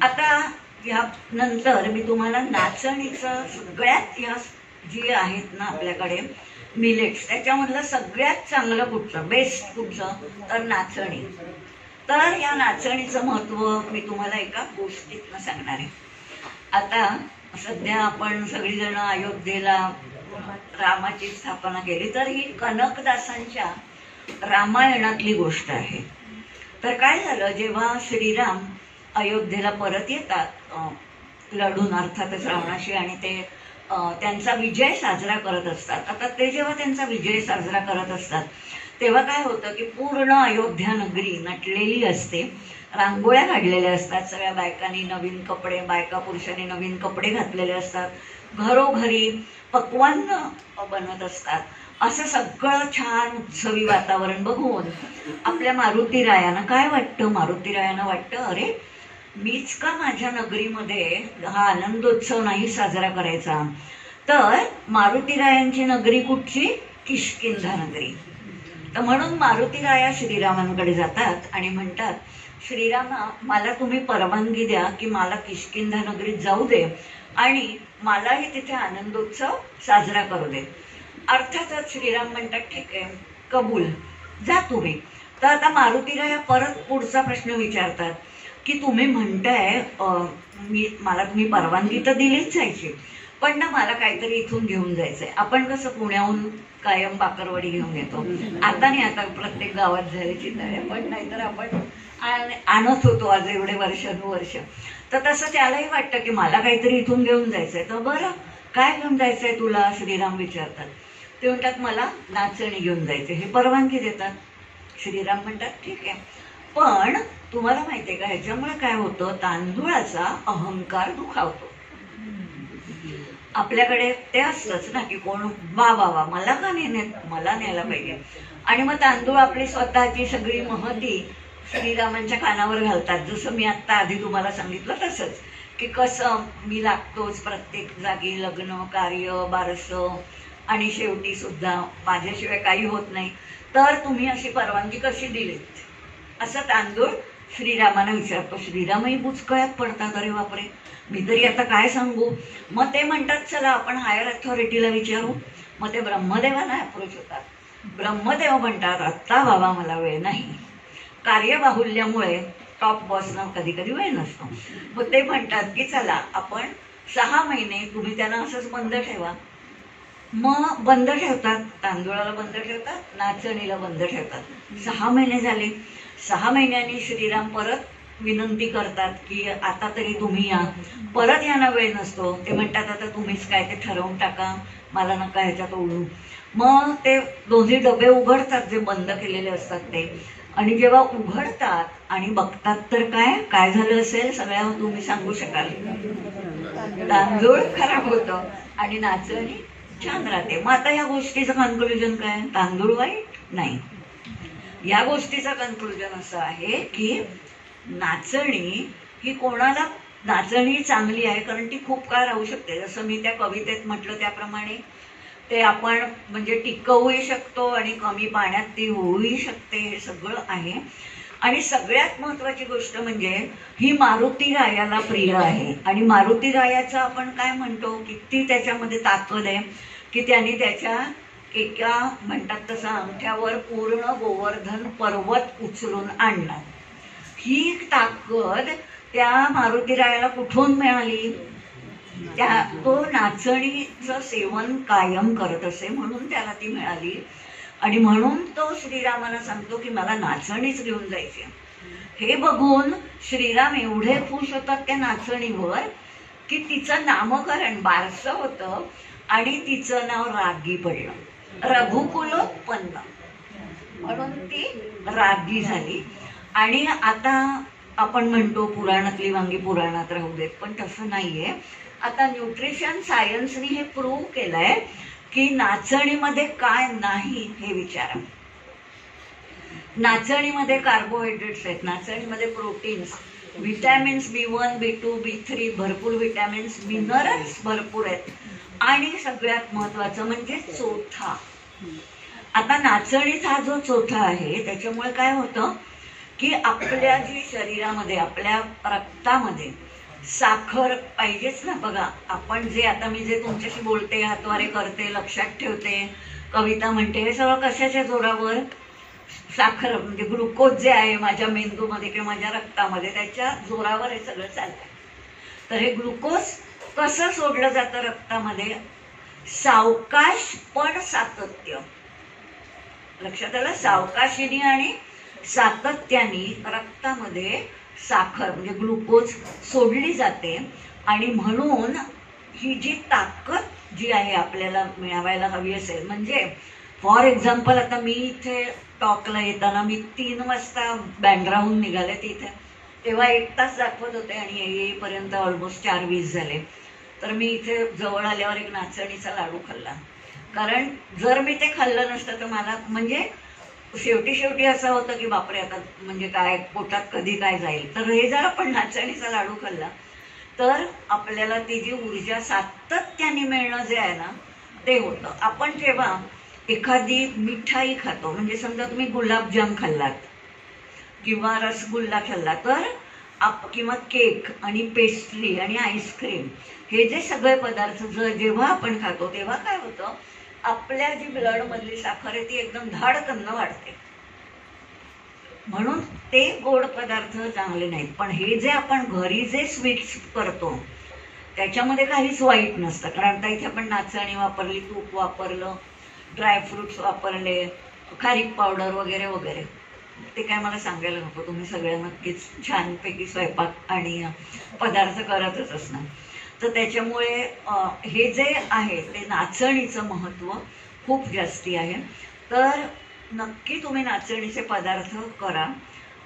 आता ह्या नंतर मी तुम्हाला नाचणीचं सगळ्यात ह्या जी आहेत ना आपल्याकडे मिलेट्स, त्याच्यामधलं सगळ्यात चांगलं कुठचं, बेस्ट कुठचं, तर नाचणी. तर या नाचणीचं महत्त्व मी तुम्हाला एका गोष्टीतनं सांगणार आहे. आता सध्या आपण सगळीजण अयोध्येला रामाची स्थापना केली, तर ही कनकदासांच्या रामायणातली गोष्ट आहे. तर काय झालं, जेव्हा श्रीराम अयोध्येला परत येतात लढून अर्थातच रावणाशी, आणि ते त्यांचा विजय साजरा करत असतात. आता ते जेव्हा त्यांचा विजय साजरा करत असतात तेव्हा काय होतं की पूर्ण अयोध्या नगरी नटलेली असते, रांगोळ्या काढलेल्या असतात, सगळ्या बायकांनी नवीन कपडे, बायका पुरुषांनी नवीन कपडे घातलेले असतात, घरोघरी पक्वान्न बनत असतात. असं सगळं छान उत्सवी वातावरण बघून आपल्या मारुतीरायानं काय वाटतं, मारुतीरायानं वाटतं अरे मीच का माझ्या नगरीमध्ये हा आनंदोत्सव नाही साजरा करायचा. तर मारुतीरायांची नगरी कुठची, किष्किंधा नगरी. तर म्हणून मारुतीराया श्रीरामांकडे जातात आणि म्हणतात, श्रीरामा मला तुम्ही परवानगी द्या की मला किष्किंधा नगरीत जाऊ दे आणि मलाही तिथे आनंदोत्सव साजरा करू दे. अर्थातच श्रीराम म्हणतात ठीक आहे, कबूल, जा तुम्ही. तर आता मारुतीराया परत पुढचा प्रश्न विचारतात की तुम्ही म्हणताय मला तुम्ही परवानगी तर दिलीच जायची, पण ना मला काहीतरी इथून घेऊन जायचंय. आपण कसं पुण्याहून कायम बाकरवडी घेऊन येतो, आता नाही, आता प्रत्येक गावात झाली चिंताळे, पण नाहीतर आपण आणत होतो आज एवढे वर्षानुवर्ष. तर तसं त्यालाही वाटतं की मला काहीतरी इथून घेऊन जायचंय. तर बरं काय घेऊन जायचंय तुला, श्रीराम विचारतात. ते म्हणतात मला नाचणी घेऊन जायचे. हे परवानगी देतात. श्रीराम म्हणतात ठीक आहे, पण तुम्हाला माहितीये का ह्याच्यामुळे काय होतं, तांदूळाचा अहंकार दुखावतो. आपल्याकडे ते असतंच ना की कोण वा वा वा मला का मला न्यायला पाहिजे. आणि मग तांदूळ आपली स्वतःची सगळी महती श्रीरामांच्या कानावर घालतात. जसं मी आत्ता आधी तुम्हाला सांगितलं तसंच की कसं मी लागतोच प्रत्येक जागी, लग्न, कार्य, बारसं, आणि शेवटी सुद्धा माझ्याशिवाय काही होत नाही, तर तुम्ही अशी परवानगी कशी दिलीत, असं तांदूळ श्रीरामांना विचारतो. श्रीरामही बुचकळ्यात पडतात, अरे बापरे मी तरी आता काय सांगू. मग ते म्हणतात चला आपण हायर अथॉरिटीला विचारू. मग ते ब्रह्मदेवांना अप्रोच होतात. ब्रह्मदेव म्हणतात आत्ता बाबा मला वेळ नाही, कार्यबाहुल्यामुळे टॉप बॉसना कधी कधी वेळ नसतो. मग ते म्हणतात की चला आपण 6 महिने तुम्ही त्यांना असंच बंद ठेवा. मग बंद ठेवतात, तांदूळाला बंद ठेवतात, नाचणीला बंद ठेवतात. 6 महिने झाले. 6 महिन्यांनी श्रीराम परत विनंती करतात की आता तरी तुम्ही या. परत यांना वेळ नसतो. ते म्हणतात आता तुम्हीच काय ते ठरवून टाका, मला नका ह्याच्यात ओढू. मग ते दोन्ही डबे उघडतात जे बंद केलेले असतात ते, आणि जेव्हा उघडतात आणि बघतात तर काय झालं असेल सगळ्या तुम्ही सांगू शकाल. तांदूळ खराब होतं आणि नाचणी छान राहते. मग आता या गोष्टीचं कन्क्लुजन काय, तांदूळ वाईट नाही. या गोष्टीचं कन्क्लुजन असं आहे की नाचणी ही कोणाला, नाचणी चांगली आहे कारण ती खूप काळ राहू शकते. जसं मी त्या कवितेत म्हटलं त्याप्रमाणे ते आपण म्हणजे टिकवूही शकतो आणि कमी पाण्यात ती होऊही शकते, हे सगळं आहे. आणि सगळ्यात महत्वाची गोष्ट म्हणजे ही मारुतीरायाला प्रिय आहे. आणि मारुतीरायाचं आपण काय म्हणतो, किती त्याच्यामध्ये ताकद आहे की त्यांनी त्याच्या एका म्हणतात तसं अंगठ्यावर पूर्ण गोवर्धन पर्वत उचलून आणणार. ही ताकद त्या मारुतीरायाला कुठून मिळाली? तो नाचणीचं सेवन कायम करत असे म्हणून त्याला ती मिळाली. आणि म्हणून तो श्रीरामाला सांगतो की मला नाचणीच घेऊन जायची. हे बघून श्रीराम एवढे खुश होतात त्या नाचणीवर की तिचं नामकरण बारसं होतं आणि तिचं नाव रागी पडलं, रघुकुलोत्पन्न म्हणून ती रागी झाली. आणि आता आपण म्हणतो पुराणातली वांगी पुराणात राहू देत, पण तसं नाहीये. आता न्यूट्रिशन सायन्सनी हे प्रूव्ह केलंय की नाचणीमध्ये काय नाही हे विचारा. नाचणीमध्ये कार्बोहायड्रेट्स आहेत, नाचणीमध्ये proteins, vitamins B1, B2, B3, भरपूर विटॅमिन्स, मिनरल्स भरपूर आहेत. आणि सगळ्यात महत्वाचं म्हणजे चोथा. आता नाचणीचा हा जो चोथा आहे त्याच्यामुळे काय होतं की आपल्या जी शरीरामध्ये आपल्या रक्तामध्ये साखर पाहिजेच ना. बघा आपण जे आता मी जे तुमच्याशी बोलते, हातवारे करते, लक्षात ठेवते, कविता म्हणते, हे सगळं कशाच्या जोरावर? साखर म्हणजे ग्लुकोज जे आहे माझ्या मेंदूमध्ये किंवा माझ्या रक्तामध्ये त्याच्या जोरावर हे सगळं चालतं. तर हे ग्लुकोज कसं सोडलं जातं रक्तामध्ये? सावकाश पण सातत्य. लक्षात आलं? सावकाशीने आणि सातत्याने रक्तामध्ये साखर म्हणजे ग्लुकोज सोडली जाते. आणि म्हणून ही जी ताकद जी आहे आपल्याला मिळवायला हवी असेल, म्हणजे फॉर एक्झाम्पल आता मी इथे टॉकला येताना मी 3 वाजता बँड्राहून निघाले तिथे, तेव्हा 1 तास दाखवत होते आणि येईपर्यंत ऑलमोस्ट 4:20 झाले. तर मी इथे जवळ आल्यावर एक नाचणीचा लाडू खाल्ला. कारण जर मी ते खाल्लं नसतं तर मला म्हणजे शेवटी असं होतं की बापरे आता म्हणजे काय पोटात कधी काय जाईल. तर हे जर आपण नाचणीचा लाडू खाल्ला तर आपल्याला ती जी ऊर्जा सातत्याने मिळणं जे आहे ना ते होतं. आपण जेव्हा एखादी मिठाई खातो, म्हणजे समजा तुम्ही गुलाबजाम खाल्लात किंवा रसगुल्ला खाल्ला तर किंवा केक आणि पेस्ट्री आणि आईस्क्रीम हे जे सगळे पदार्थ जेव्हा आपण खातो तेव्हा काय होतं, आपल्या जी ब्लड मधली साखर आहे ती एकदम धाडकन वाढते. म्हणून ते गोड पदार्थ चांगले नाहीत. पण हे जे आपण घरी जे स्वीट्स करतो त्याच्यामध्ये काहीच वाईट नसतं. कारण आता इथे आपण नाचणी वापरली, तूप वापरलं, ड्रायफ्रुट्स वापरले, खारीक पावडर वगैरे वगैरे. ते काय मला सांगायला नको, तुम्ही सगळ्या नक्कीच छानपैकी स्वयंपाक आणि पदार्थ करतच असणार. तर त्याच्यामुळे हे जे आहे ते नाचणीचं महत्त्व खूप जास्ती आहे. तर नक्की तुम्ही नाचणीचे पदार्थ करा.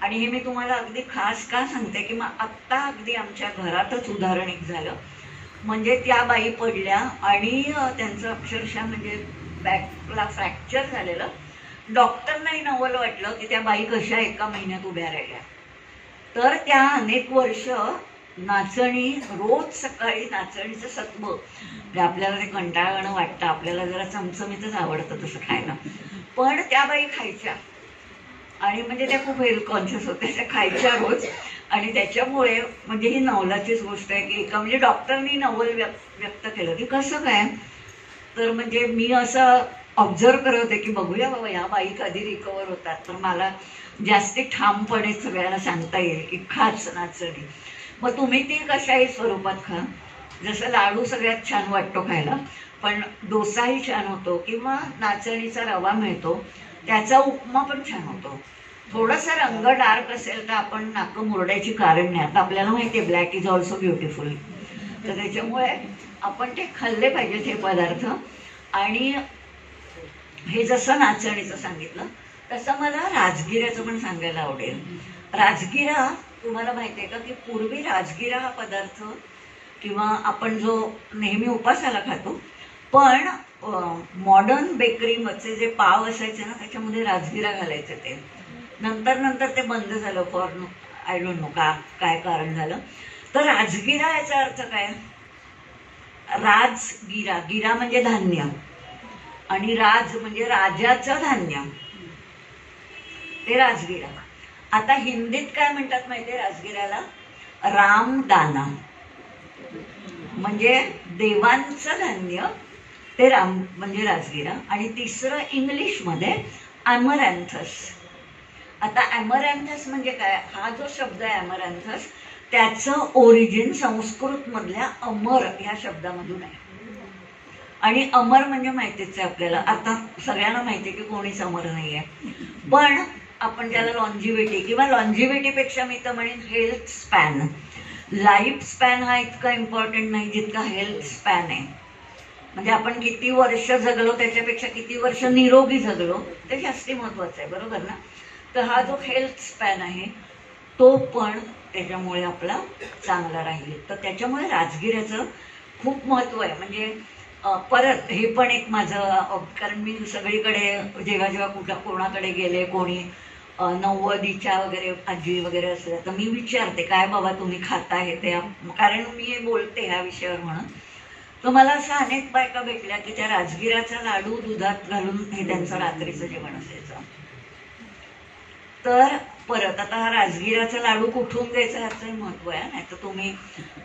आणि हे मी तुम्हाला अगदी खास का सांगते की मग आत्ता अगदी आमच्या घरातच उदाहरण एक झालं. म्हणजे त्या बाई पडल्या आणि त्यांचं अक्षरशः म्हणजे बॅकला फ्रॅक्चर झालेलं. डॉक्टरनाही नवल वाटलं की त्या बाई कशा 1 महिन्यात उभ्या राहिल्या. तर त्या अनेक वर्ष नाचणी रोज सकाळी नाचणीचं सत्व, म्हणजे आपल्याला ते कंटाळवाणं वाटतं, आपल्याला जरा चमचमीतच आवडतं तसं खायला, पण त्या बाई खायच्या. आणि म्हणजे त्या खूप हेल्थ कॉन्शियस होत्या, त्या खायच्या रोज. आणि त्याच्यामुळे म्हणजे ही नवलाचीच गोष्ट आहे की म्हणजे डॉक्टरनी नवल व्यक्त केलं की कसं काय. तर म्हणजे मी असं ऑब्झर्व करत होते की बघूया बाबा या बाई कधी रिकवर होतात. तर मला जास्ती ठामपणे सगळ्यांना सांगता येईल की खाच नाचणी. मग तुम्ही ती कशाही स्वरूपात खा. जसं लाडू सगळ्यात छान वाटतो खायला, पण डोसाही छान होतो किंवा नाचणीचा रवा मिळतो त्याचा उपमा पण छान होतो. थोडासा रंग डार्क असेल तर आपण नाकं मुरड्याची कारण नाही. आता आपल्याला माहिती आहे ब्लॅक इज ऑल्सो ब्युटिफुल. तर त्याच्यामुळे आपण ते खाल्ले पाहिजेत हे पदार्थ. आणि हे जसं नाचणीचं सांगितलं तसं मला राजगिऱ्याचं पण सांगायला आवडेल. राजगिरा तुम्हाला माहिती आहे का की पूर्वी राजगिरा हा पदार्थ किंवा आपण जो नेहमी उपासाला खातो, पण मॉडर्न बेकरीमध्ये जे पाव असायचे ना त्याच्यामध्ये राजगिरा घालायचे. ते नंतर ते बंद झालं फॉर आय डोंट नो काय कारण झालं. तर राजगिरा याचा अर्थ काय? राजगिरा, गिरा म्हणजे धान्य आणि राज म्हणजे राजाचं धान्य, ते राजगिरा. आता हिंदीत काय म्हणतात माहितीये राजगिऱ्याला? रामदाना. म्हणजे देवांचं धान्य ते म्हणजे राजगिरा. आणि तिसरं इंग्लिशमध्ये ॲमरॅन्थस. आता ॲमरॅन्थस म्हणजे काय, हा जो शब्द आहे ॲमरॅन्थस, त्याचं ओरिजिन संस्कृतमधल्या अमर या शब्दामधून आहे. आणि अमर म्हणजे माहितीच आहे आपल्याला, आता सगळ्यांना माहिती आहे की कोणीच अमर नाही आहे, पण आपण त्याला लॉन्जिव्हिटी किंवा लॉन्जिव्हिटीपेक्षा मी तर म्हणेन हेल्थ स्पॅन, लाईफ स्पॅन हा इतका इम्पॉर्टंट नाही जितका हेल्थ स्पॅन आहे. म्हणजे आपण किती वर्ष जगलो त्याच्यापेक्षा किती वर्ष निरोगी जगलो ते जास्ती महत्वाचं आहे, बरोबर ना. तर हा जो हेल्थ स्पॅन आहे तो पण त्याच्यामुळे आपला चांगला राहील. तर त्याच्यामुळे राजगिऱ्याचं खूप महत्त्व आहे. म्हणजे परत हे पण एक माझं, कारण मी सगळीकडे जेव्हा कोणाकडे गेले, कोणी 90च्या वगैरे आजी वगैरे असल्या तर मी विचारते काय बाबा तुम्ही खाताय ते, कारण मी बोलते ह्या विषयावर म्हणून. तर मला असं अनेक बायका भेटल्या की त्या राजगिराचा लाडू दुधात घालून हे त्यांचं रात्रीचं जेवण असायचं. तर परत आता हा राजगिराचा लाडू कुठून घ्यायचा ह्याचंही महत्व आहे. नाही तर तुम्ही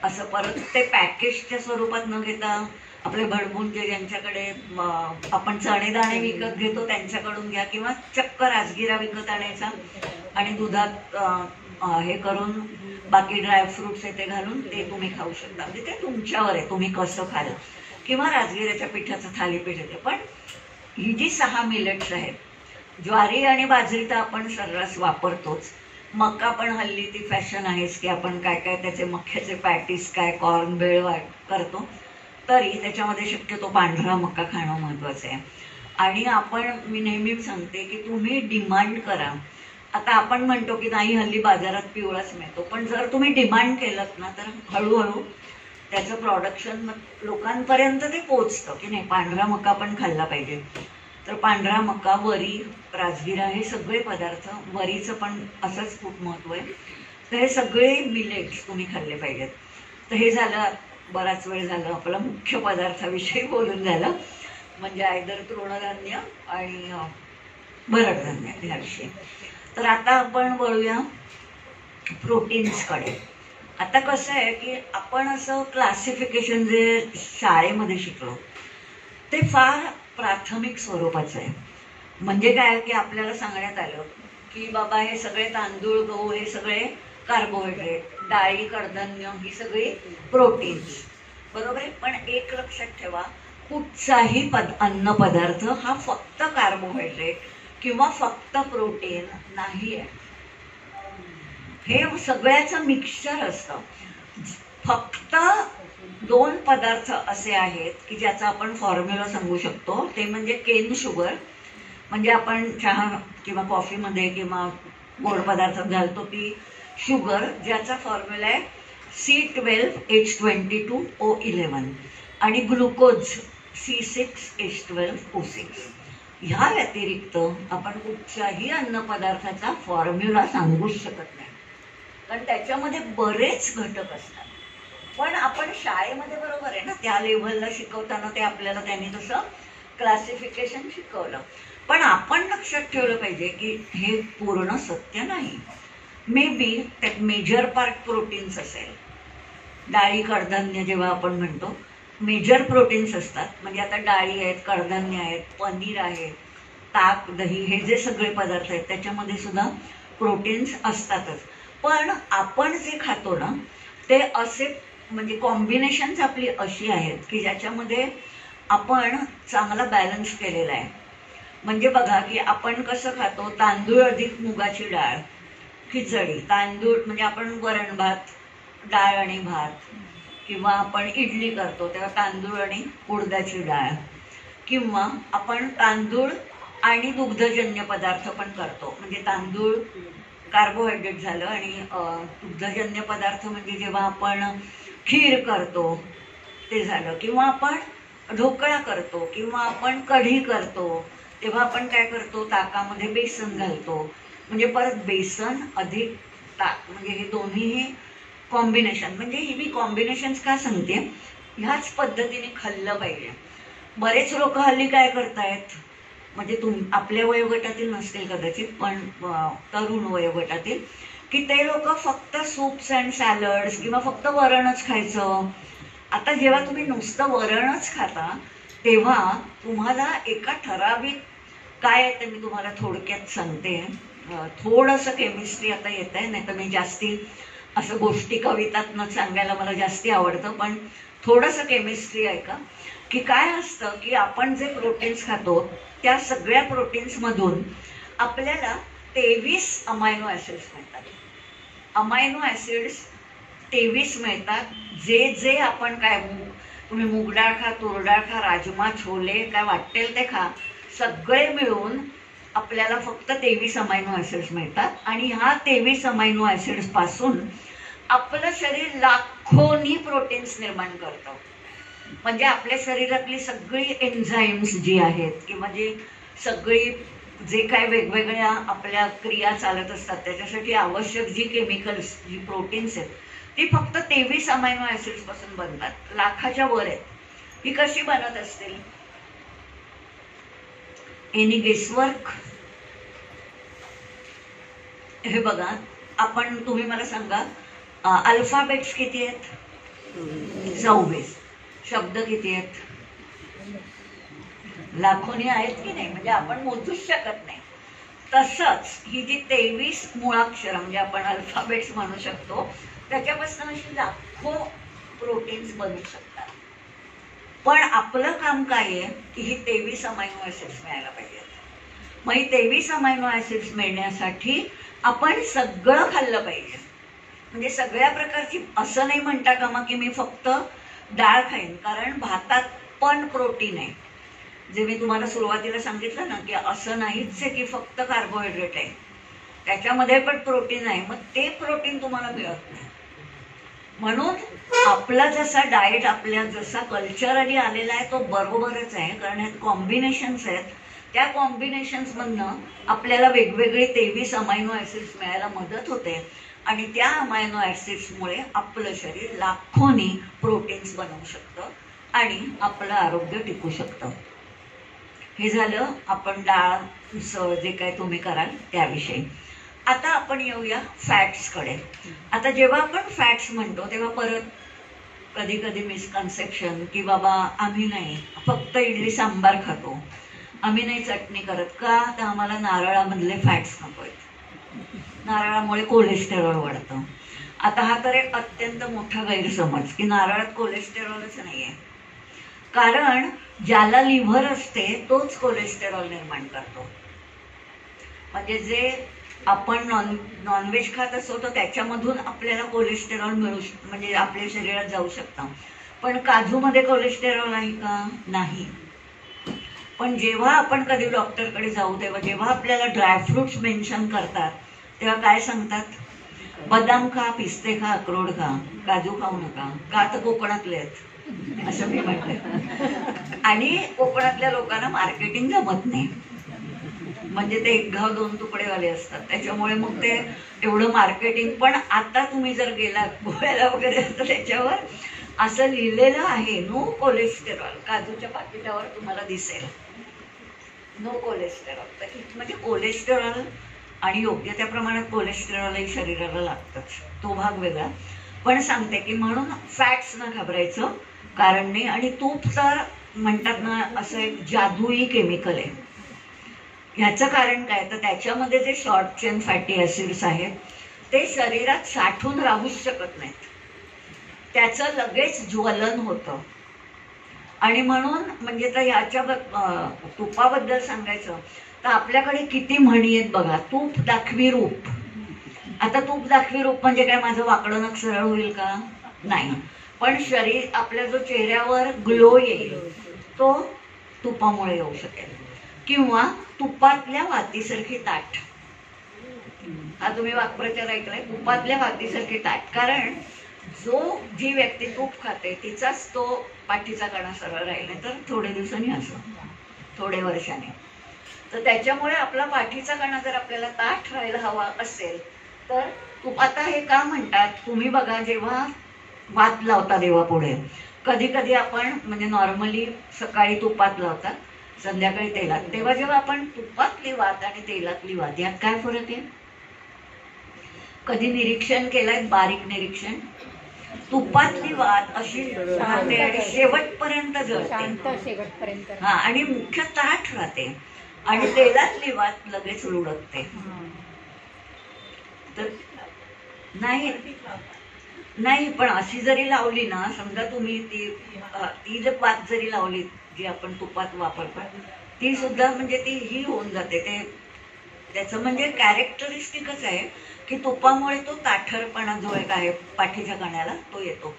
असं परत ते पॅकेजच्या स्वरूपात न घेता आपले भडभुंजे ज्यांच्याकडे आपण चणे दाणे विकत घेतो त्यांच्याकडून घ्या, किंवा चक्क राजगिरा विकत आणायचा आणि दुधात हे करून बाकी ड्रायफ्रुट्स ते घालून ते तुम्ही खाऊ शकता. म्हणजे ते तुमच्यावर आहे तुम्ही कसं खाल. किंवा राजगिराच्या पिठाचं थालीपीठ येते. पण ही जी 6 मिलेट्स आहेत, ज्वारी आणि बाजरी तर आपण सर्रास वापरतोच. मका पण हल्ली ती फॅशन आहेच की आपण काय काय त्याचे मक्याचे पॅटीस काय कॉर्न भेळ करतो. तरी त्याच्यामध्ये शक्यतो पांढरा मका खाणं महत्त्वाचं आहे. आणि मी नेहमी सांगते की तुम्ही डिमांड करा. आता आपण म्हणतो की नाही हल्ली बाजारात पिवळाच मिळतो, पण जर तुम्ही डिमांड केलं ना तर हळूहळू त्याचं प्रोडक्शन लोकांपर्यंत ते पोचतं की नाही पांढरा मका पण खाल्ला पाहिजे. तर पांढरा मका, वरी, राजगिरा हे सगळे पदार्थ, वरीचं पण असंच खूप महत्त्व आहे. तर हे सगळे मिलेट्स तुम्ही खाल्ले पाहिजेत. तर हे झालं, बराच वेळ झालं आपलं मुख्य पदार्थाविषयी बोलून झालं, म्हणजे आयदर तृणधान्य आणि भरड धान्य ह्याविषयी. तर आता आपण वळूया प्रोटीन्सकडे. आता कसं आहे की आपण असं क्लासिफिकेशन जे शाळेमध्ये शिकलो ते फार प्राथमिक स्वरूपाचं आहे. म्हणजे काय की आपल्याला सांगण्यात आलं की बाबा हे सगळे तांदूळ, गहू हे सगळे कार्बोहायड्रेट, डाळी, कडधान्य ही सगळी प्रोटीन्स, बरोबर आहे. पण एक लक्षात ठेवा, कुठचाही अन्न पदार्थ हा फक्त कार्बोहायड्रेट किंवा फक्त प्रोटीन नाही आहे. हे सगळ्याचं मिक्सचर असतं. फक्त 2 पदार्थ असे आहेत की ज्याचा आपण फॉर्म्युला सांगू शकतो. ते म्हणजे केन शुगर, म्हणजे आपण चहा किंवा कॉफीमध्ये किंवा गोड पदार्थात घालतो ती शुगर, ज्याचा फॉर्म्युला आहे C12H22O11, आणि ग्लुकोज C6H12O6. ह्या व्यतिरिक्त आपण कुठच्याही अन्न पदार्थाचा फॉर्म्युला सांगूच शकत नाही, कारण त्याच्यामध्ये बरेच घटक असतात. पण आपण शाळेमध्ये, बरोबर आहे ना, त्या लेव्हलला शिकवताना ते आपल्याला त्यांनी तसं क्लासिफिकेशन शिकवलं. पण आपण लक्षात ठेवलं पाहिजे की हे पूर्ण सत्य नाही. मे बी त्यात मेजर पार्ट प्रोटीन्स असेल. डाळी, कडधान्य जेव्हा आपण म्हणतो मेजर प्रोटीन्स असतात, म्हणजे आता डाळी आहेत, कडधान्य आहेत, पनीर आहे, ताक, दही, हे जे सगळे पदार्थ आहेत त्याच्यामध्ये सुद्धा प्रोटीन्स असतातच. पण आपण जे खातो ना ते असे, म्हणजे कॉम्बिनेशन्स आपली अशी आहेत की ज्याच्यामध्ये आपण चांगला बॅलन्स केलेला आहे. म्हणजे बघा की आपण कसं खातो, तांदूळ अधिक मुगाची डाळ, खिचडी, तांदूळ म्हणजे आपण वरण भात, डाळ आणि भात, किंवा आपण इडली करतो तेव्हा तांदूळ आणि उडदाची डाळ, किंवा आपण तांदूळ आणि दुग्धजन्य पदार्थ पण करतो. म्हणजे तांदूळ कार्बोहायड्रेट झालं आणि दुग्धजन्य पदार्थ म्हणजे जेव्हा आपण खीर करतो ते झालं, किंवा आपण ढोकळा करतो, किंवा आपण कढी करतो तेव्हा आपण काय करतो, ताकामध्ये बेसन घालतो. म्हणजे परत बेसन अधिक ताक, म्हणजे हे दोन्हीही कॉम्बिनेशन. म्हणजे ही मी कॉम्बिनेशन्स का सांगते, ह्याच पद्धतीने खाल्लं पाहिजे. बरेच लोक हल्ली काय करतायत, म्हणजे आपल्या वयोगटातील नसतील कदाचित, पण तरुण वयोगटातील, की ते लोक फक्त सूप्स अँड सॅलड्स किंवा फक्त वरणच खायचं. आता जेव्हा तुम्ही नुसतं वरणच खाता तेव्हा तुम्हाला एका ठराविक काय आहे ते मी तुम्हाला थोडक्यात सांगते. थोडंसं केमिस्ट्री आता येत आहे, नाही तर मी जास्ती असं गोष्टी कवितातनं सांगायला मला जास्ती आवडतं, पण थोडंसं केमिस्ट्री आहे का, की काय असतं की आपण जे प्रोटीन्स खातो त्या सगळ्या प्रोटीन्समधून आपल्याला 23 अमायनो ॲसिड्स मिळतात. अमायनो ॲसिड्स 23 मिळतात. जे जे आपण काय, तुम्ही मूग डाळ खा, तूर डाळ खा, राजमा, छोले, काय वाटेल ते खा, सगळे मिळून आपल्याला फक्त 23 अमायनो ॲसिड्स मिळतात. आणि ह्या 23 अमायनो ॲसिड्स पासून आपलं शरीर लाखोनी प्रोटीन्स निर्माण करतं. म्हणजे आपल्या शरीरातली सगळी एन्झाईम्स जी आहेत किंवा जी सगळी जे काय वेगवेगळ्या आपल्या क्रिया चालत असतात त्याच्यासाठी आवश्यक जी केमिकल्स, जी प्रोटीन्स आहेत, ती फक्त 23 अमायनो ॲसिड्स पासून बनतात. लाखाच्या वर आहेत. ही कशी बनत असतील? एनी गेसवर्क? हे बघा, आपण, तुम्ही मला सांगा, अल्फाबेट्स किती आहेत? 26. शब्द किती आहेत? लाखोनी आहेत की नाही? म्हणजे आपण मोजूच शकत नाही. तसंच ही जी 23 मुळाक्षर म्हणजे आपण अल्फाबेट्स म्हणू शकतो, त्याच्यापासून अशी लाखो प्रोटीन्स बनू शकतात. पण आपलं काम काय आहे की ही 23 अमायनो ॲसिड्स मिळायला पाहिजेत. मग ही 23 अमायनो ॲसिड्स मिळण्यासाठी आपण सगळं खाल्लं पाहिजे. म्हणजे सगळ्या प्रकारची, असं नाही म्हणता कामा की मी फक्त डाळ खाईन, कारण भातात पण प्रोटीन आहे. जे मी तुम्हाला सुरुवातीला सांगितलं ना की असं नाहीच आहे की फक्त कार्बोहायड्रेट आहे, त्याच्यामध्ये पण प्रोटीन आहे. मग ते प्रोटीन तुम्हाला मिळत नाही. म्हणून आपला जसा डाएट, आपल्या जसा कल्चरली आलेला आहे तो बरोबरच आहे, कारण ह्यात कॉम्बिनेशन्स आहेत. त्या कॉम्बिनेशन्समधनं आपल्याला वेगवेगळे 23 अमायनो ॲसिड्स मिळायला मदत होते. आणि त्या अमायनो ॲसिड्समुळे आपलं शरीर लाखोनी प्रोटीन्स बनवू शकतं आणि आपलं आरोग्य टिकू शकतं. हे झालं आपण डाळ, उसळ, जे काय तुम्ही कराल त्याविषयी. आता आपण येऊया फॅट्सकडे. आता जेव्हा आपण फॅट्स म्हणतो तेव्हा परत कधी कधी मिसकन्सेप्शन की बाबा आम्ही नाही फक्त इडली सांबार खातो, आम्ही नाही चटणी करत का, तर आम्हाला नारळामधले फॅट्स नको आहेत, नारळामुळे कोलेस्टेरॉल वाढतं. आता हा तर एक अत्यंत मोठा गैरसमज की नारळात कोलेस्टेरॉलच नाही आहे. कारण ज्याला लिव्हर असते तोच कोलेस्टेरॉल निर्माण करतो. म्हणजे जे आपण नॉनव्हेज खात असतो तर त्याच्यामधून आपल्याला कोलेस्टेरॉल म्हणजे आपल्या शरीरात जाऊ शकतं. पण काजूमध्ये कोलेस्टेरॉल आहे का? नाही. पण जेव्हा आपण कधी डॉक्टरकडे जाऊ तेव्हा जेव्हा आपल्याला ड्रायफ्रुट्स मेन्शन करतात तेव्हा काय सांगतात? बदाम खा, पिस्ते खा, अक्रोड खा, काजू खाऊ नका. का? तर कोकणातले आहेत असं मी म्हटलं. आणि कोकणातल्या लोकांना मार्केटिंग जमत नाही. म्हणजे ते एक घाव दोन तुकडेवाले असतात, त्याच्यामुळे मग ते एवढं मार्केटिंग. पण आता तुम्ही जर गेलात गोव्याला वगैरे तर त्याच्यावर असं लिहिलेलं आहे नो कोलेस्टेरॉल. काजूच्या पाकिटावर तुम्हाला दिसेल नो कोलेस्टेरॉल. म्हणजे कोलेस्टेरॉल आणि योग्य त्या प्रमाणात कोलेस्टेरॉलही शरीराला लागतंच, तो भाग वेगळा. पण सांगते की म्हणून फॅट्स न घाबरायचं कारण नाही. आणि तूप तर म्हणतात ना असं एक जादुई केमिकल आहे. ह्याचं कारण काय, तर त्याच्यामध्ये जे शॉर्ट चेन फॅटी ॲसिड्स आहेत ते शरीरात साठून राहूच शकत नाहीत, त्याचं लगेच ज्वलन होतं. आणि म्हणून म्हणजे तर ह्याच्या तुपाबद्दल सांगायचं तर आपल्याकडे किती म्हणी आहेत बघा. तूप दाखवी रूप. आता तूप दाखवी रूप म्हणजे काय, माझं वाकडं नख सरळ होईल का? नाही. पण शरीर, आपल्या जो चेहऱ्यावर ग्लो येईल तो तुपामुळे येऊ शकेल. किंवा तुपातल्या वातीसारखी ताट. हा तुम्ही वाक्प्रचार ऐकलाय, तुपातल्या वातीसारखी ताट. कारण जी व्यक्ती तूप खाते तिचाच तो पाठीचा कणा सरळ राहील, नाही तर थोडे दिवसांनी असं, थोडे वर्षांनी. तर त्याच्यामुळे आपला पाठीचा कणा जर आपल्याला ताठ राहायला हवा असेल तर तूप. आता हे का म्हणतात तुम्ही बघा, जेव्हा वात लावता देवापुढे कधी कधी आपण म्हणजे नॉर्मली सकाळी तुपात लावतात, संध्याकाळी तेलात. तेव्हा जेव्हा आपण तुपातली वात आणि तेलातली वात यात काय फरक आहे? कधी निरीक्षण केलंय? बारीक निरीक्षण. तुपातली वात अशी राहते आणि शेवटपर्यंत जळते. हा, आणि मुख्य ताठ राहते आणि तेलातली वात लगेच लुडकते. तर नाही पण अशी जरी लावली ना, समजा तुम्ही ती जर वात जरी लावली जी आपण तुपात वापरतो, ती सुद्धा म्हणजे ती ही होऊन जाते. त्याचं म्हणजे कॅरेक्टरिस्टिकच आहे की तुपामुळे तो ताठरपणा जो एक आहे पाठीच्या कण्याला तो येतो.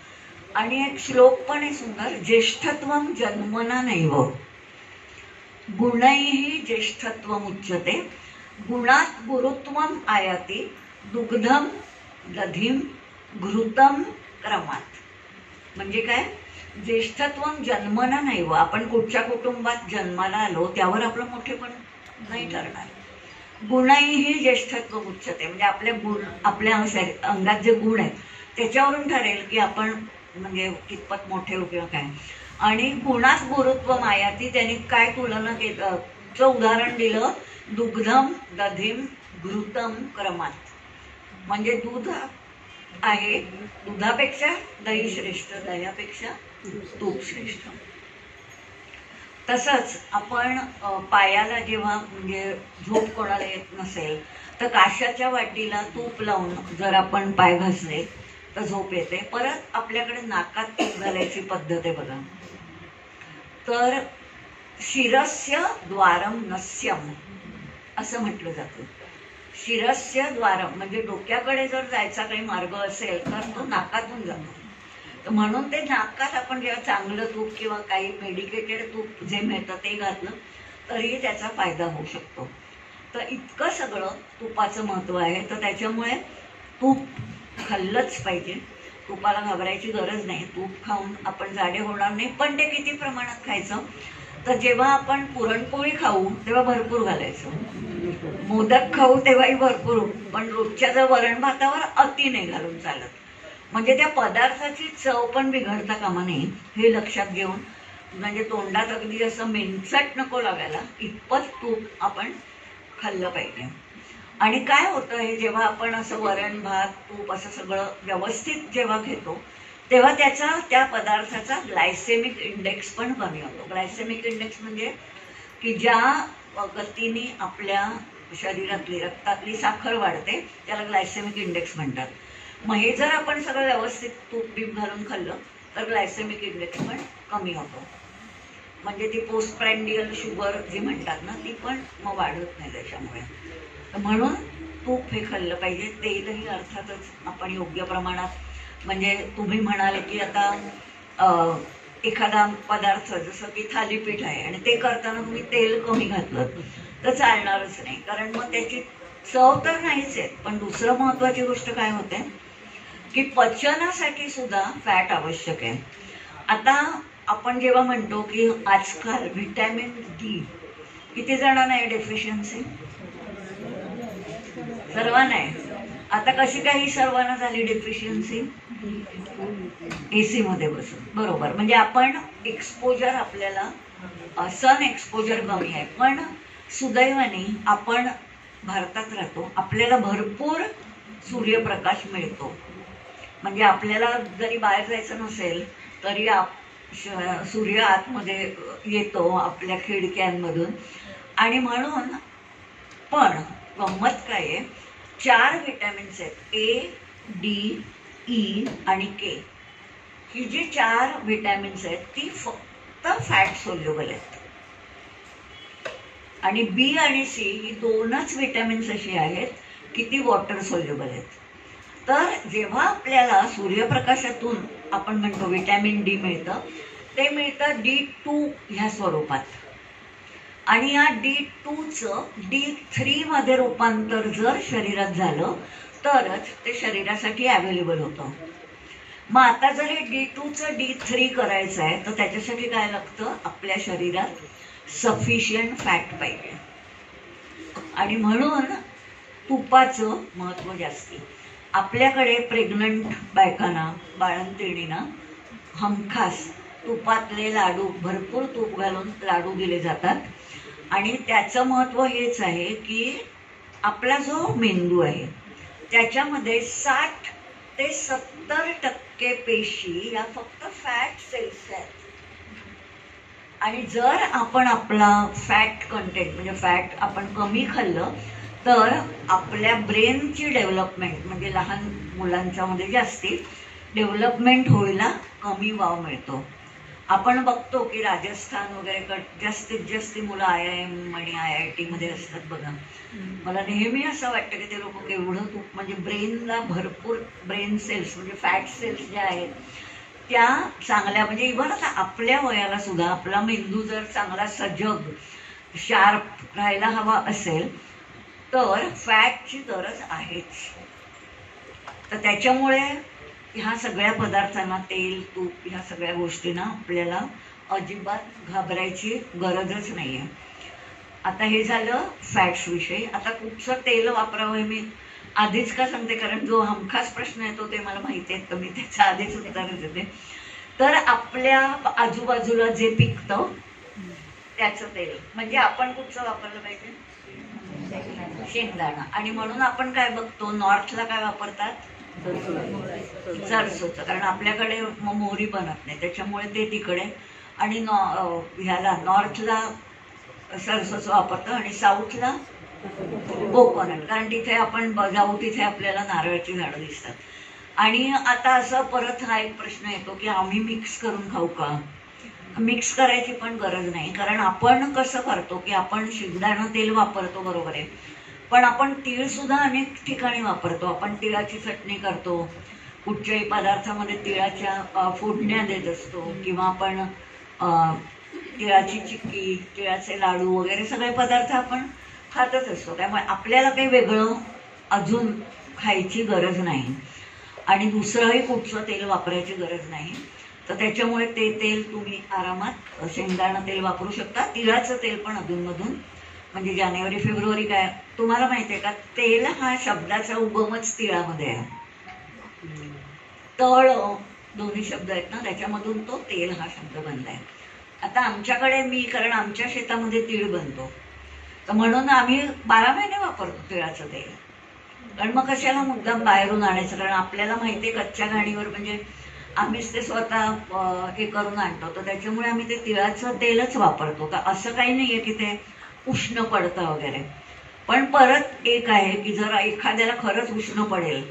आणि एक श्लोक पण आहे सुंदर, ज्येष्ठत्वम जन्मना नैव गुणैः ज्येष्ठत्वम उच्यते गुणात गुरुत्वम आयाती दुग्धम दधिम घृतम क्रमात. म्हणजे काय, ज्येष्ठत्वम जन्मना नैव, आपण कुठच्या कुटुंबात जन्माला आलो त्यावर आपलं मोठेपण नाही ठरणार. गुणैः ज्येष्ठत्व उच्यते, म्हणजे आपल्या अंगात जे गुण आहेत त्याच्यावरून ठरेल की आपण म्हणजे कितपत मोठे किंवा काय. आणि गुणात गुरुत्व मायाती, त्यांनी काय तुलना केलं, उदाहरण दिलं, दुग्धम दधिम घृतम क्रमात. म्हणजे दूध आहे, दुधापेक्षा दही श्रेष्ठ, दह्यापेक्षा तूप श्रेष्ठ. तसंच आपण पायाला जेव्हा म्हणजे झोप कोणाला येत नसेल तर काशाच्या वाटीला तूप लावून जर आपण पाय घासले तर झोप येते. परत आपल्याकडे नाकात तूप घालायची पद्धत आहे बघा. तर शिरस्य द्वारम नस्यम असं म्हटलं जातं. शिरस्य द्वारम म्हणजे डोक्याकडे जर जायचा काही मार्ग असेल तर तो नाकातून जातो. म्हणून ते नाकात आपण जेव्हा चांगलं तूप किंवा काही मेडिकेटेड तूप जे मिळतं ते घातलं तरी त्याचा फायदा होऊ शकतो. तर इतकं सगळं तुपाचं महत्त्व आहे. तर त्याच्यामुळे तूप खाल्लंच पाहिजे. तुपाला घाबरायची गरज नाही. तूप खाऊन आपण जाडे होणार नाही. पण ते किती प्रमाणात खायचं, तर जेव्हा आपण पुरणपोळी खाऊ तेव्हा भरपूर घालायचं, मोदक खाऊ तेव्हाही भरपूर, पण रोजच्या जर वरण भातावर अति नाही घालून चालत. म्हणजे त्या पदार्थाची चव पण बिघडता कामा नये हे लक्षात घेऊन, म्हणजे तोंडात अगदी असं मेनचट नको लागायला इतपत तूप आपण खाल्लं पाहिजे. आणि काय होतं, हे जेव्हा आपण असं वरण भात तूप असं सगळं व्यवस्थित जेव्हा घेतो तेव्हा त्या पदार्थाचा ग्लायसेमिक इंडेक्स पण कमी होतो. ग्लायसेमिक इंडेक्स म्हणजे की ज्या गतीने आपल्या शरीरातली रक्तातली साखर वाढते त्याला ग्लायसेमिक इंडेक्स म्हणतात. मग हे जर आपण सगळं व्यवस्थित तूप बीप घालून खाल्लं तर ग्लायसेमिक इंडेक्स पण कमी होतो. म्हणजे ती पोस्ट प्रँडियल शुगर जी म्हणतात ना ती पण मग वाढत नाही त्याच्यामुळे. म्हणून तूप हे खाल्लं पाहिजे. तेलही अर्थातच आपण योग्य प्रमाणात, म्हणजे तुम्ही म्हणाले की आता एखादा पदार्थ जसं की थालीपीठ आहे आणि ते करताना तुम्ही तेल कमी घातलं तर चालणारच नाही, कारण मग त्याची चव तर नाहीच आहे. पण दुसरं महत्त्वाची गोष्ट काय होते की पचनासाठी सुद्धा फॅट आवश्यक आहे. आता आपण जेव्हा म्हणतो की आजकाल व्हिटॅमिन डी किती जणांना आहे डेफिशियन्सी, सर्वांना आहे. आता कशी काही सर्वांना झाली डेफिशियन्सी, एसी मध्ये बसून, बरोबर. म्हणजे आपण एक्सपोजर, आपल्याला सन एक्सपोजर कमी आहे. पण सुदैवाने आपण भारतात राहतो, आपल्याला भरपूर सूर्यप्रकाश मिळतो. म्हणजे आपल्याला जरी बाहेर जायचं नसेल तरी सूर्य आतमध्ये येतो आपल्या खिडक्यांमधून. आणि म्हणून पण गंमत काय आहे, 4 व्हिटॅमिन्स आहेत, ए, डी, ई आणि के. ही जी 4 व्हिटॅमिन्स आहेत ती फक्त फॅट सोल्युबल आहेत. आणि बी आणि सी ही 2च व्हिटॅमिन्स अशी आहेत की ती वॉटर सोल्युबल आहेत. तर जेव्हा आपल्याला सूर्यप्रकाशातून आपण म्हणतो व्हिटॅमिन डी मिळतं, ते मिळतं D2 ह्या स्वरूपात. आणि या D2चं D3 मध्ये रूपांतर जर शरीरात झालं तरच ते शरीरासाठी अवेलेबल होतं. मग आता जर हे D2चं D3 करायचं आहे तर त्याच्यासाठी काय लागतं, आपल्या शरीरात सफिशियंट फॅट पाहिजे. आणि म्हणून तुपाचं महत्त्व जास्ती. आपल्याकडे प्रेग्नंट बायकांना, बाळंतिणींना हमखास तुपातले लाडू, भरपूर तूप घालून लाडू दिले जातात. आणि त्याचं महत्त्व हेच आहे की आपला जो मेंदू आहे त्याच्यामध्ये 60 ते 70% पेशी या फक्त फॅट सेल्स आहेत. आणि जर आपण आपला फॅट कंटेंट म्हणजे फॅट आपण कमी खाल्लं तर आपल्या ब्रेनची डेव्हलपमेंट म्हणजे लहान मुलांच्या मध्ये जास्ती डेव्हलपमेंट व्हायला कमी वाव मिळतो. आपण बघतो की राजस्थान वगैरे जास्तीत जास्त मुलं IIM आणि IIT मध्ये असतात बघा. मला नेहमी असं वाटतं की ते लोक केवढं म्हणजे ब्रेनला भरपूर ब्रेन सेल्स म्हणजे फॅट सेल्स ज्या आहेत त्या चांगल्या म्हणजे इव्हन आता आपल्या वयाला सुद्धा आपला मेंदू जर चांगला सजग शार्प राहायला हवा असेल तर फॅटची गरज आहेच. तर त्याच्यामुळे ह्या सगळ्या पदार्थांना तेल तूप ह्या सगळ्या गोष्टींना आपल्याला अजिबात घाबरायची गरजच नाहीये. आता हे झालं फॅट्स विषयी. आता कुठचं तेल वापरावं हे मी आधीच का सांगते कारण जो हमखास प्रश्न येतो ते मला माहिती आहे तर मी त्याचं आधीच उत्तर देते. तर आपल्या आजूबाजूला जे पिकतं त्याचं तेल म्हणजे आपण कुठचं वापरलं पाहिजे? शेंगदाणा. आणि म्हणून आपण काय बघतो नॉर्थला काय वापरतात? सरसोचं. कारण आपल्याकडे मोहरी बनत नाही त्याच्यामुळे ते तिकडे आणि ह्याला नॉर्थला सरसोचं वापरतं आणि साऊथला कोकोनट कारण तिथे आपण जाऊ तिथे आपल्याला नारळाची झाडं दिसतात. आणि आता असं परत हा एक प्रश्न येतो की आम्ही मिक्स करून खाऊ का? मिक्स करायची पण गरज नाही कारण आपण कसं करतो की आपण शेंगदाणा तेल वापरतो बरोबर आहे पण आपण तीळ सुद्धा अनेक ठिकाणी वापरतो. आपण तिळाची चटणी करतो कुठच्याही पदार्थामध्ये तिळाच्या फोडण्या देत असतो किंवा आपण तिळाची चिक्की तिळाचे लाडू वगैरे सगळे पदार्थ आपण खातच असतो. त्यामुळे आपल्याला काही वेगळं अजून खायची गरज नाही आणि दुसरंही कुठचं तेल वापरायची गरज नाही. तर त्याच्यामुळे ते तेल तुम्ही आरामात शेंगदाणा तेल वापरू शकता. तिळाचं तेल पण अधूनमधून म्हणजे जानेवारी फेब्रुवारी काय तुम्हाला माहिती आहे का तेल हा शब्दाचा उगमच तिळामध्ये आहे. तळ दोन्ही शब्द आहेत ना त्याच्यामधून तो तेल हा शब्द बनलाय. आता आमच्याकडे मी कारण आमच्या शेतामध्ये तीळ बनतो तर म्हणून आम्ही 12 महिने वापरतो तिळाचं तेल. कारण मग कशाला मुद्दाम बाहेरून आणायचं कारण आपल्याला माहिती आहे कच्च्या घाणीवर म्हणजे आम्हीच ते स्वतः हे करून आणतो तर त्याच्यामुळे आम्ही ते तिळाचं तेलच वापरतो. का असं काही नाहीये की ते उष्ण पडतं वगैरे. पण परत एक आहे की जर एखाद्याला खरंच उष्ण पडेल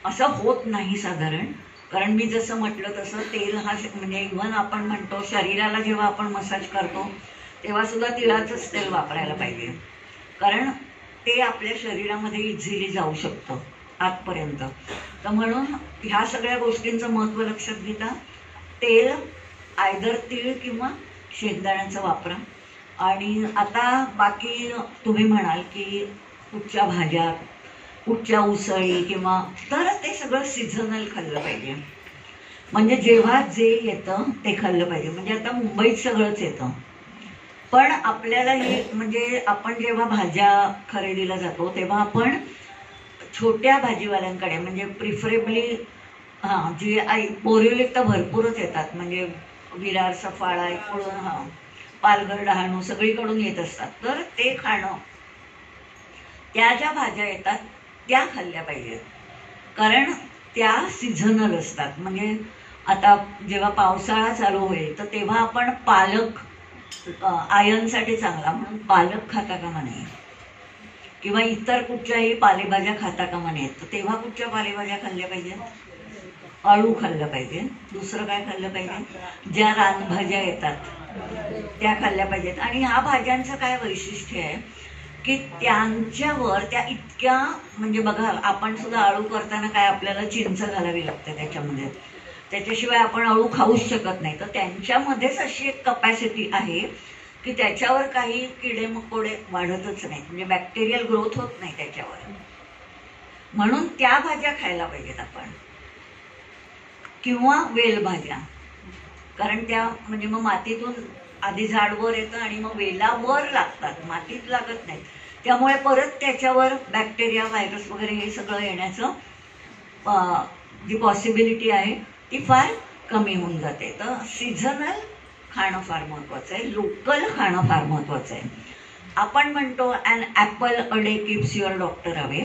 असं होत नाही साधारण कारण मी जसं म्हटलं तसं तेल हा म्हणजे इव्हन आपण म्हणतो शरीराला जेव्हा आपण मसाज करतो तेव्हा सुद्धा तिळाचंच तेल वापरायला पाहिजे कारण ते आपल्या शरीरामध्ये इझिली जाऊ शकतं आतपर्यंत. तर म्हणून ह्या सगळ्या गोष्टींचं महत्त्व लक्षात घेता तेल आयदर तीळ किंवा शेंगदाण्याचं वापरा. आणि आता बाकी तुम्ही म्हणाल की कुठच्या भाज्या कुठच्या उसळी किंवा तर ते सगळं सीझनल खाल्लं पाहिजे म्हणजे जेव्हा जे येतं ते खाल्लं पाहिजे. म्हणजे आता मुंबईत सगळंच येतं पण आपल्याला हे म्हणजे आपण जेव्हा भाज्या खरेदीला जातो तेव्हा आपण छोट्या भाजीवाल्यांकडे म्हणजे प्रिफरेबली जी बोरिवलीत तर भरपूरच येतात म्हणजे विरार सफाळा इकडून पालघर डहाणू सगळीकडून येत असतात. तर ते खाणं त्या ज्या भाज्या येतात त्या खाल्ल्या पाहिजेत कारण त्या सीझनल असतात. म्हणजे आता जेव्हा पावसाळा चालू होईल तर तेव्हा आपण पालक आयर्नसाठी चांगला म्हणून पालक खाता कामा नये किंवा इतर कुठच्याही पालेभाज्या खाता कामा नयेत. तर तेव्हा कुठच्या पालेभाज्या खाल्ल्या पाहिजे? अळू खाल्लं पाहिजे. दुसरं काय खाल्लं पाहिजे? ज्या रानभाज्या येतात त्या खाल्ल्या पाहिजेत. आणि ह्या भाज्यांचं काय वैशिष्ट्य आहे की त्यांच्यावर त्या इतक्या म्हणजे बघा आपण सुद्धा अळू करताना काय आपल्याला चिंच घालावी लागते त्याच्यामध्ये त्याच्याशिवाय आपण अळू खाऊच शकत नाही. तर त्यांच्यामध्येच अशी एक कपॅसिटी आहे की त्याच्यावर काही किडे मकोडे वाढतच नाही म्हणजे बॅक्टेरियल ग्रोथ होत नाही त्याच्यावर. म्हणून त्या भाज्या खायला पाहिजेत आपण किंवा वेलभाज्या कारण त्या म्हणजे मग मातीतून आधी झाड वर येतं आणि मग वेलावर लागतात मातीत लागत नाहीत त्यामुळे परत त्याच्यावर बॅक्टेरिया व्हायरस वगैरे हे सगळं येण्याचं जी पॉसिबिलिटी आहे ती फार कमी होऊन जाते. तर सीझनल खाणं फार महत्त्वाचं आहे लोकल खाणं फार महत्त्वाचं आहे. आपण म्हणतो an apple a day keeps your doctor away,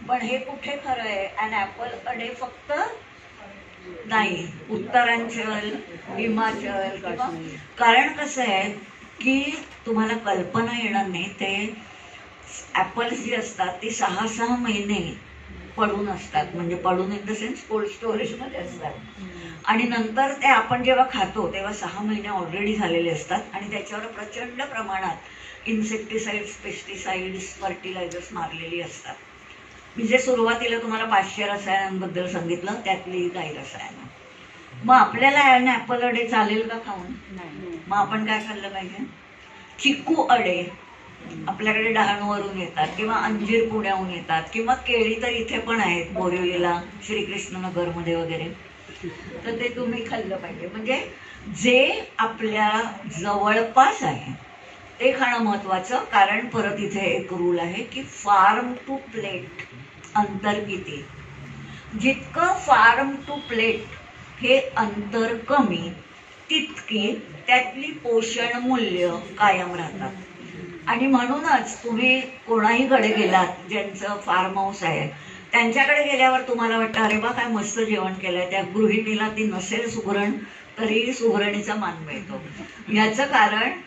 पण हे कुठे खरं आहे? ॲन ॲपल अ डे फक्त नाही, उत्तरांचल, हिमाचल किंवा, कारण कसं आहे की तुम्हाला कल्पना येणार नाही, ते ॲपल्स जी असतात ती 6-6 महिने पडून असतात, म्हणजे पडून इन द सेन्स कोल्ड स्टोरेजमध्ये असतात, आणि नंतर ते आपण जेव्हा खातो तेव्हा 6 महिने ऑलरेडी झालेले असतात आणि त्याच्यावर प्रचंड प्रमाणात इन्सेक्टिसाइड्स, पेस्टिसाइड्स, फर्टिलायझर्स मारलेली असतात. मी जे सुरुवातीला तुम्हाला 500 रसायनांबद्दल सांगितलं त्यातली काही रसायनं. मग आपल्याला ॲपल अडे चालेल का खाऊन? मग आपण काय खाल्लं पाहिजे? चिकू अडे आपल्याकडे डहाणूवरून येतात, किंवा अंजीर पुण्याहून येतात, किंवा केळी तर इथे पण आहेत बोरिवलीला, श्रीकृष्णनगरमध्ये वगैरे, तर ते तुम्ही खाल्लं पाहिजे. म्हणजे जे आपल्या जवळपास आहे ते खाणं महत्वाचं. कारण परत इथे एक रूल आहे की फार्म टू प्लेट अंतर किती, जितकं फार्म टू प्लेट हे अंतर कमी तितकी त्यातली पोषण मूल्य कायम राहतात. आणि म्हणूनच तुम्ही कोणाहीकडे गेलात ज्यांचं फार्म हाऊस आहे, त्यांच्याकडे गेल्यावर तुम्हाला वाटतं अरे बा काय मस्त जेवण केलंय, त्या गृहिणीला ती नसेल सुगरण तरी सुगरणीचा मान मिळतो. याचं कारण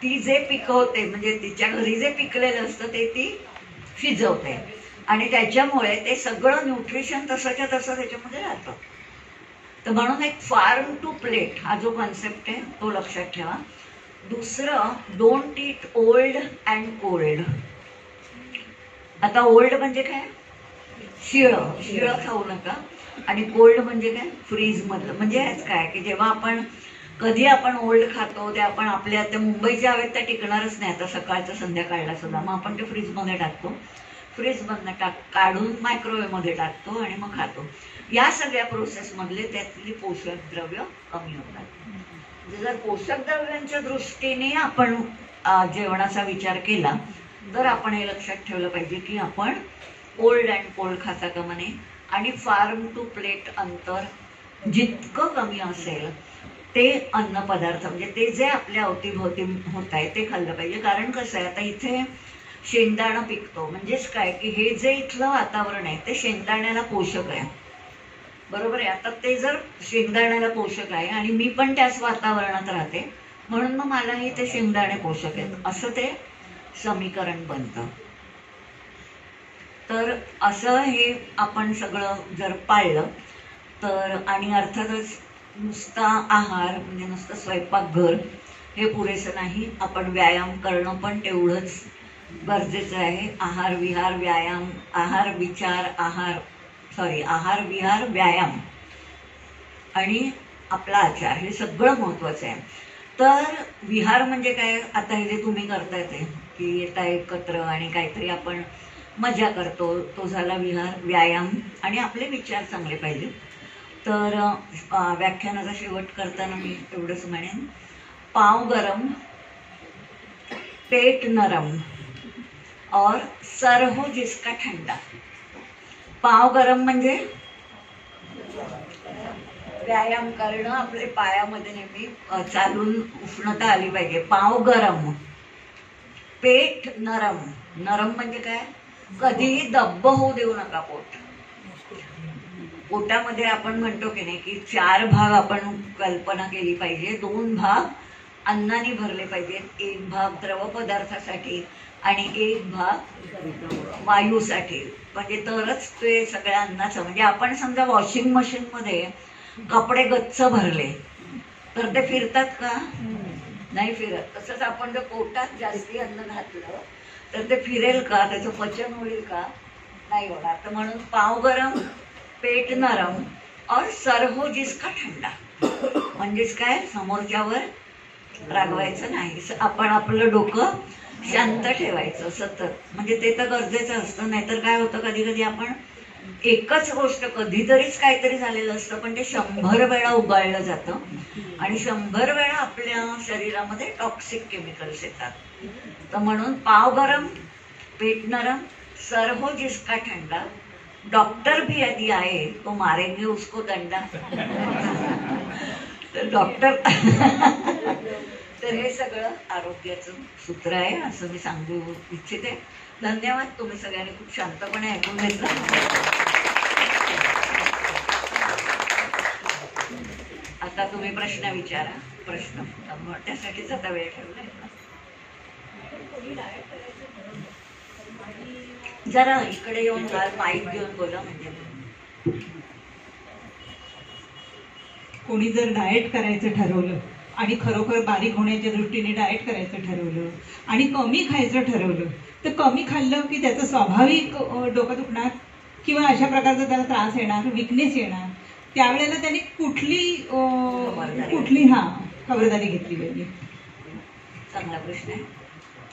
ती जे पिकवते, म्हणजे तिच्या घरी जे पिकलेलं असतं ते ती शिजवते, आणि त्याच्यामुळे ते सगळं न्यूट्रिशन तसंच्या तसं त्याच्यामध्ये राहतं. तर म्हणून एक फार्म टू प्लेट हा जो कॉन्सेप्ट आहे तो लक्षात ठेवा. दुसरं, don't eat old and cold. आता ओल्ड म्हणजे काय? शिळं शिळं खाऊ नका. आणि कोल्ड म्हणजे काय? फ्रीज मधलं. म्हणजे हेच काय की जेव्हा आपण कधी आपण ओल्ड खातो ते आपण आपल्या त्या मुंबईच्या हवेत त्या टिकणारच नाही, आता सकाळचं संध्याकाळला सुद्धा, मग आपण ते फ्रीजमध्ये टाकतो, फ्रीजमधनं काढून मायक्रोवेव्हमध्ये टाकतो आणि मग खातो. या सगळ्या प्रोसेसमधले त्यातली पोषक द्रव्य कमी होतात. जर पोषक द्रव्यांच्या दृष्टीने आपण जेवणाचा विचार केला तर आपण हे लक्षात ठेवलं पाहिजे की आपण ओल्ड अँड कोल्ड खाता कामा नये, आणि फार्म टू प्लेट अंतर जितकं कमी असेल ते अन्न पदार्थ, म्हणजे ते जे आपल्या अवतीभोवती होत आहे ते खाल्लं पाहिजे. कारण कसं आहे, आता इथे शेंगदाणा पिकतो, म्हणजेच काय की हे जे इथलं वातावरण आहे ते शेंगदाण्याला पोषक आहे, बरोबर आहे. आता ते जर शेंगदाण्याला पोषक आहे आणि मी पण त्याच वातावरणात राहते, म्हणून मग मलाही ते शेंगदाणे पोषक आहेत, असं ते समीकरण बनतं. तर असं हे आपण सगळं जर पाळलं तर, आणि अर्थातच नुसता आहार म्हणजे नुसतं स्वयंपाकघर हे पुरेसं नाही, आपण व्यायाम करणं पण तेवढंच गरजेचं आहे. आहार विहार व्यायाम, आहार विचार आहार विहार व्यायाम आणि आपला आचार हे सगळं महत्वाचं आहे. तर विहार म्हणजे काय? आता हे जे तुम्ही करताय ते की येता एकत्र आणि काहीतरी आपण मजा करतो, तो झाला विहार. व्यायाम आणि आपले विचार चांगले पाहिजे. तर व्याख्यानाचा शेवट करताना मी एवढंच म्हणेन, पाव गरम पेट नरम और सर हो जिसका ठंडा. पाव गरम म्हणजे व्यायाम करणं, आपले पायामध्ये नेहमी चालून उष्णता आली पाहिजे. पाव गरम, पेट नरम. नरम म्हणजे काय? कधीही दब्ब होऊ देऊ नका पोट. पोटामध्ये आपण म्हणतो की नाही की 4 भाग आपण कल्पना केली पाहिजे. 2 भाग अन्नाने भरले पाहिजेत, 1 भाग द्रव पदार्थासाठी आणि 1 भाग वायूसाठी. म्हणजे तरच ते सगळ्या अन्नाचं, म्हणजे आपण समजा वॉशिंग मशीन मध्ये कपडे गच्च भरले तर ते फिरतात का? नाही फिरत. तसंच आपण जर पोटात जास्ती अन्न घातलं तर ते फिरेल का? त्याचं पचन होईल का? नाही होणार. तर म्हणून पाव गरम पेट नरम और सर हो जिसका ठंडा. म्हणजेच काय? समोरच्यावर रागवायचं नाही, आपण आपलं डोकं शांत ठेवायचं सतत. म्हणजे ते तर गरजेचं असतं. नाहीतर काय होतं, कधी कधी आपण एकच गोष्ट, कधीतरीच काहीतरी झालेलं असतं पण ते 100 वेळा उगाळलं जातं आणि 100 वेळा आपल्या शरीरामध्ये टॉक्सिक केमिकल्स येतात. तर म्हणून पाव गरम पेट नरम सर हो जिसका ठंडा. डॉक्टर भी यदि आए तो मारेंगे उसको दंडा. तर तर हे सगळं आरोग्याचं सूत्र आहे असं मी सांगू इच्छिते. धन्यवाद. तुम्ही सगळ्यांनी खूप शांतपणे ऐकून घेतलं. आता तुम्ही प्रश्न विचारा. प्रश्न त्यासाठीच आता वेळ ठेवलाय. जरा इकडे येऊन माईक घेऊन बोला. म्हणजे कोणी जर डाएट करायचं ठरवलं आणि खरोखर बारीक होण्याच्या दृष्टीने डाएट करायचं ठरवलं आणि कमी खायचं ठरवलं, तर कमी खाल्लं की त्याचं स्वाभाविक डोकं दुखणार किंवा अशा प्रकारचा त्याला त्रास येणार, विकनेस येणार. त्यावेळेला त्याने कुठली खबरदारी घेतली पाहिजे? चांगला प्रश्न आहे.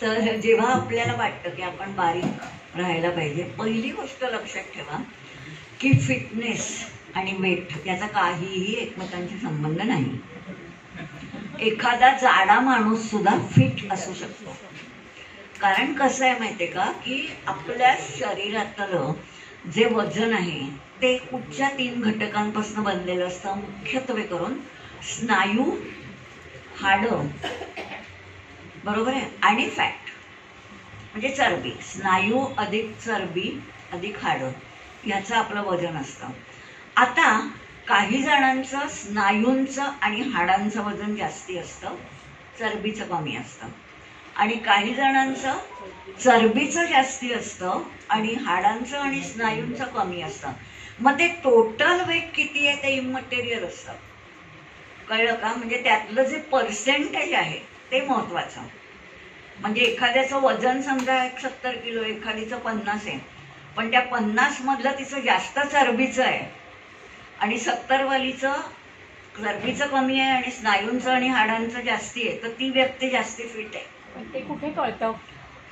तर जेव्हा आपल्याला वाटतं की आपण बारीक राहायला पाहिजे, पहिली गोष्ट लक्षात ठेवा की फिटनेस आणि वेट याचा काहीही एकमेकांशी संबंध नाही. एखादा जाडा माणूस सुद्धा फिट असू शकतो. कारण कसं आहे माहितीये का की आपल्या शरीरातलं जे वजन आहे ते कुठच्या 3 घटकांपासून बनलेलं असतं. मुख्यत्वे करून स्नायू, हाडं, बरोबर आहे, आणि फॅट म्हणजे चरबी. स्नायू अधिक चरबी अधिक हाडं याचं आपलं वजन असतं. आता काही जणांचं स्नायूंचं आणि हाडांचं वजन जास्ती असतं, चरबीचं कमी असतं. आणि काही जणांचं चरबीचं जास्ती असतं आणि हाडांचं आणि स्नायूंचं कमी असतं. मग ते टोटल वेट किती आहे ते इमटेरियल असतं. कळलं का? म्हणजे त्यातलं जे पर्सेंटेज आहे ते महत्वाचं. म्हणजे एखाद्याचं वजन समजा 70 किलो, एखादीचं 50 आहे, पण त्या 50 मधलं तिचं जास्त चरबीचं आहे आणि 70 वालीचं चरबीचं कमी आहे आणि स्नायूंचं आणि हाडांचं जास्ती आहे, तर ती व्यक्ती जास्ती फिट आहे. ते कुठे कळतं?